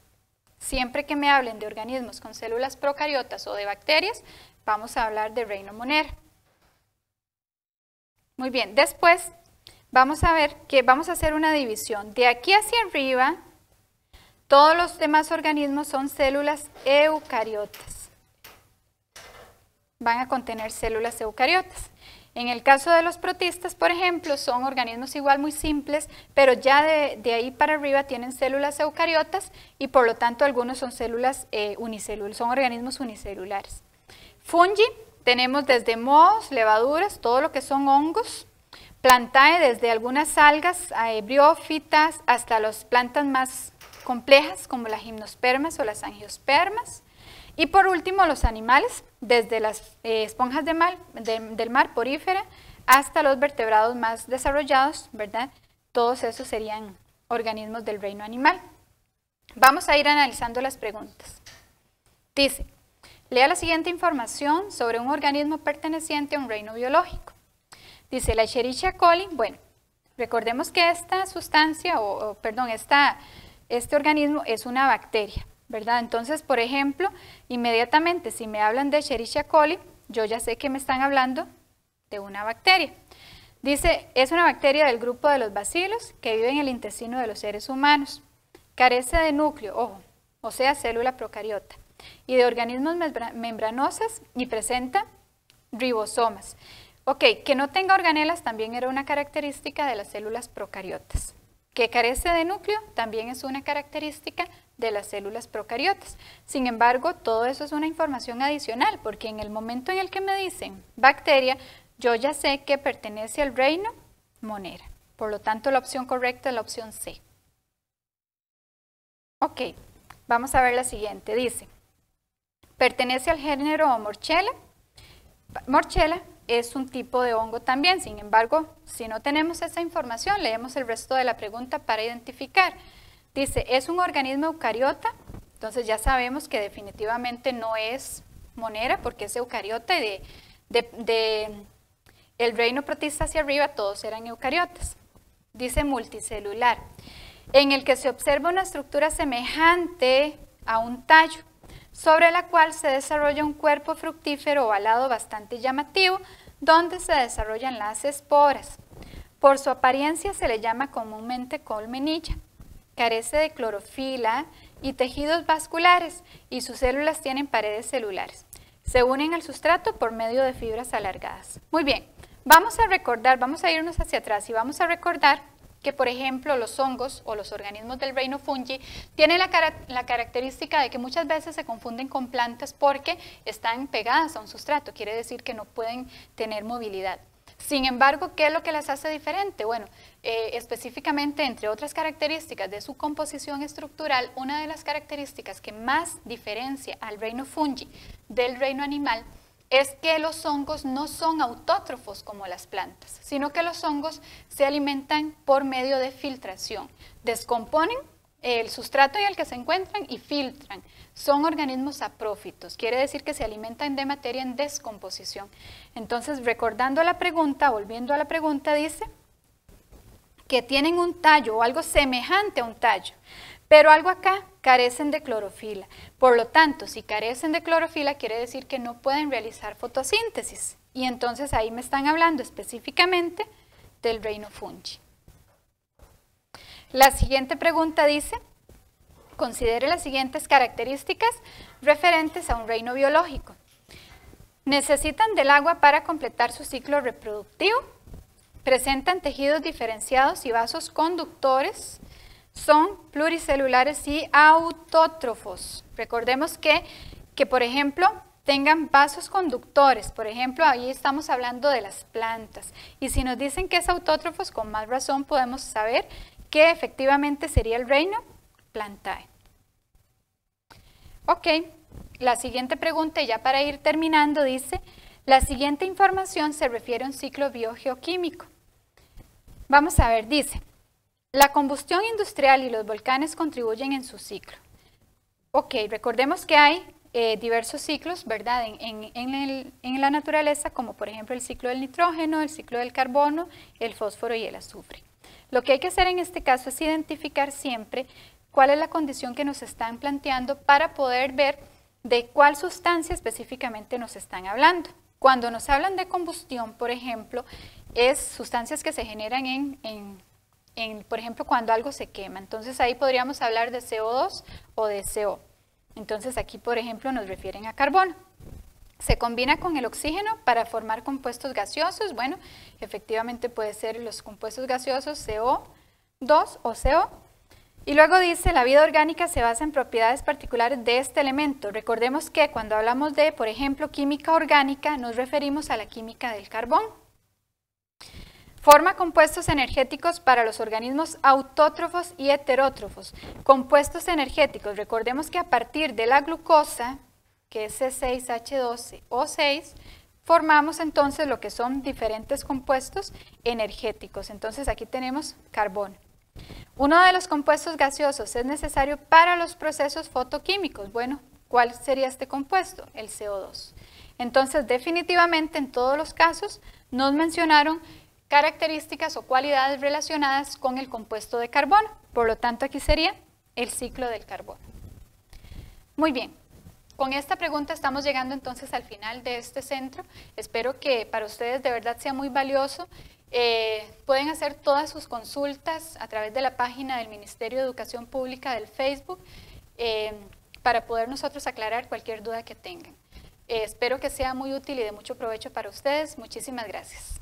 Siempre que me hablen de organismos con células procariotas o de bacterias, vamos a hablar de reino Monera. Muy bien, después vamos a ver que vamos a hacer una división. De aquí hacia arriba, todos los demás organismos son células eucariotas. Van a contener células eucariotas. En el caso de los protistas, por ejemplo, son organismos igual muy simples, pero ya de ahí para arriba tienen células eucariotas y por lo tanto algunos son células unicelulares, son organismos unicelulares. Fungi, tenemos desde mohos, levaduras, todo lo que son hongos. Plantae, desde algunas algas, briófitas, hasta las plantas más complejas como las gimnospermas o las angiospermas. Y por último, los animales, desde las esponjas del mar porífera hasta los vertebrados más desarrollados, ¿verdad? Todos esos serían organismos del reino animal. Vamos a ir analizando las preguntas. Dice, lea la siguiente información sobre un organismo perteneciente a un reino biológico. Dice, la Escherichia coli, bueno, recordemos que esta sustancia, este organismo es una bacteria, ¿verdad? Entonces, por ejemplo, inmediatamente si me hablan de Escherichia coli, yo ya sé que me están hablando de una bacteria. Dice, es una bacteria del grupo de los bacilos que vive en el intestino de los seres humanos. Carece de núcleo, ojo, o sea, célula procariota, y de organismos membranosos y presenta ribosomas. Ok, que no tenga organelas también era una característica de las células procariotas. Que carece de núcleo también es una característica de las células procariotas. Sin embargo, todo eso es una información adicional, porque en el momento en el que me dicen bacteria, yo ya sé que pertenece al reino Monera. Por lo tanto, la opción correcta es la opción C. Ok, vamos a ver la siguiente. Dice, pertenece al género Morchella. Morchella es un tipo de hongo también, sin embargo, si no tenemos esa información, leemos el resto de la pregunta para identificar. Dice, ¿es un organismo eucariota? Entonces ya sabemos que definitivamente no es Monera porque es eucariota y el reino protista hacia arriba todos eran eucariotas. Dice multicelular, en el que se observa una estructura semejante a un tallo, sobre la cual se desarrolla un cuerpo fructífero ovalado bastante llamativo, donde se desarrollan las esporas. Por su apariencia se le llama comúnmente colmenilla. Carece de clorofila y tejidos vasculares, y sus células tienen paredes celulares. Se unen al sustrato por medio de fibras alargadas. Muy bien, vamos a recordar, vamos a irnos hacia atrás y vamos a recordar que, por ejemplo, los hongos o los organismos del reino fungi tienen la característica de que muchas veces se confunden con plantas porque están pegadas a un sustrato, quiere decir que no pueden tener movilidad. Sin embargo, ¿qué es lo que las hace diferente? Bueno, específicamente, entre otras características de su composición estructural, una de las características que más diferencia al reino fungi del reino animal es que los hongos no son autótrofos como las plantas, sino que los hongos se alimentan por medio de filtración. Descomponen el sustrato en el que se encuentran y filtran. Son organismos saprófitos, quiere decir que se alimentan de materia en descomposición. Entonces, recordando la pregunta, volviendo a la pregunta, dice que tienen un tallo o algo semejante a un tallo, pero algo acá carecen de clorofila. Por lo tanto, si carecen de clorofila, quiere decir que no pueden realizar fotosíntesis. Y entonces ahí me están hablando específicamente del reino fungi. La siguiente pregunta dice, considere las siguientes características referentes a un reino biológico. Necesitan del agua para completar su ciclo reproductivo. Presentan tejidos diferenciados y vasos conductores. Son pluricelulares y autótrofos. Recordemos que por ejemplo, tengan vasos conductores. Por ejemplo, ahí estamos hablando de las plantas. Y si nos dicen que es autótrofos, con más razón podemos saber que efectivamente sería el reino Plantae. Ok, la siguiente pregunta, ya para ir terminando, dice, la siguiente información se refiere a un ciclo biogeoquímico. Vamos a ver, dice, la combustión industrial y los volcanes contribuyen en su ciclo. Ok, recordemos que hay diversos ciclos, ¿verdad? En la naturaleza, como por ejemplo el ciclo del nitrógeno, el ciclo del carbono, el fósforo y el azufre. Lo que hay que hacer en este caso es identificar siempre cuál es la condición que nos están planteando para poder ver de cuál sustancia específicamente nos están hablando. Cuando nos hablan de combustión, por ejemplo, es sustancias que se generan por ejemplo, cuando algo se quema. Entonces ahí podríamos hablar de CO2 o de CO. Entonces aquí, por ejemplo, nos refieren a carbono. Se combina con el oxígeno para formar compuestos gaseosos. Bueno, efectivamente puede ser los compuestos gaseosos CO2 o CO. Y luego dice, la vida orgánica se basa en propiedades particulares de este elemento. Recordemos que cuando hablamos de, por ejemplo, química orgánica, nos referimos a la química del carbón. Forma compuestos energéticos para los organismos autótrofos y heterótrofos. Compuestos energéticos, recordemos que a partir de la glucosa, que es C6H12O6, formamos entonces lo que son diferentes compuestos energéticos. Entonces aquí tenemos carbono. Uno de los compuestos gaseosos es necesario para los procesos fotoquímicos. Bueno, ¿cuál sería este compuesto? El CO2. Entonces, definitivamente en todos los casos nos mencionaron características o cualidades relacionadas con el compuesto de carbono. Por lo tanto, aquí sería el ciclo del carbono. Muy bien. Con esta pregunta estamos llegando entonces al final de este centro. Espero que para ustedes de verdad sea muy valioso. Pueden hacer todas sus consultas a través de la página del Ministerio de Educación Pública del Facebook para poder nosotros aclarar cualquier duda que tengan. Espero que sea muy útil y de mucho provecho para ustedes. Muchísimas gracias.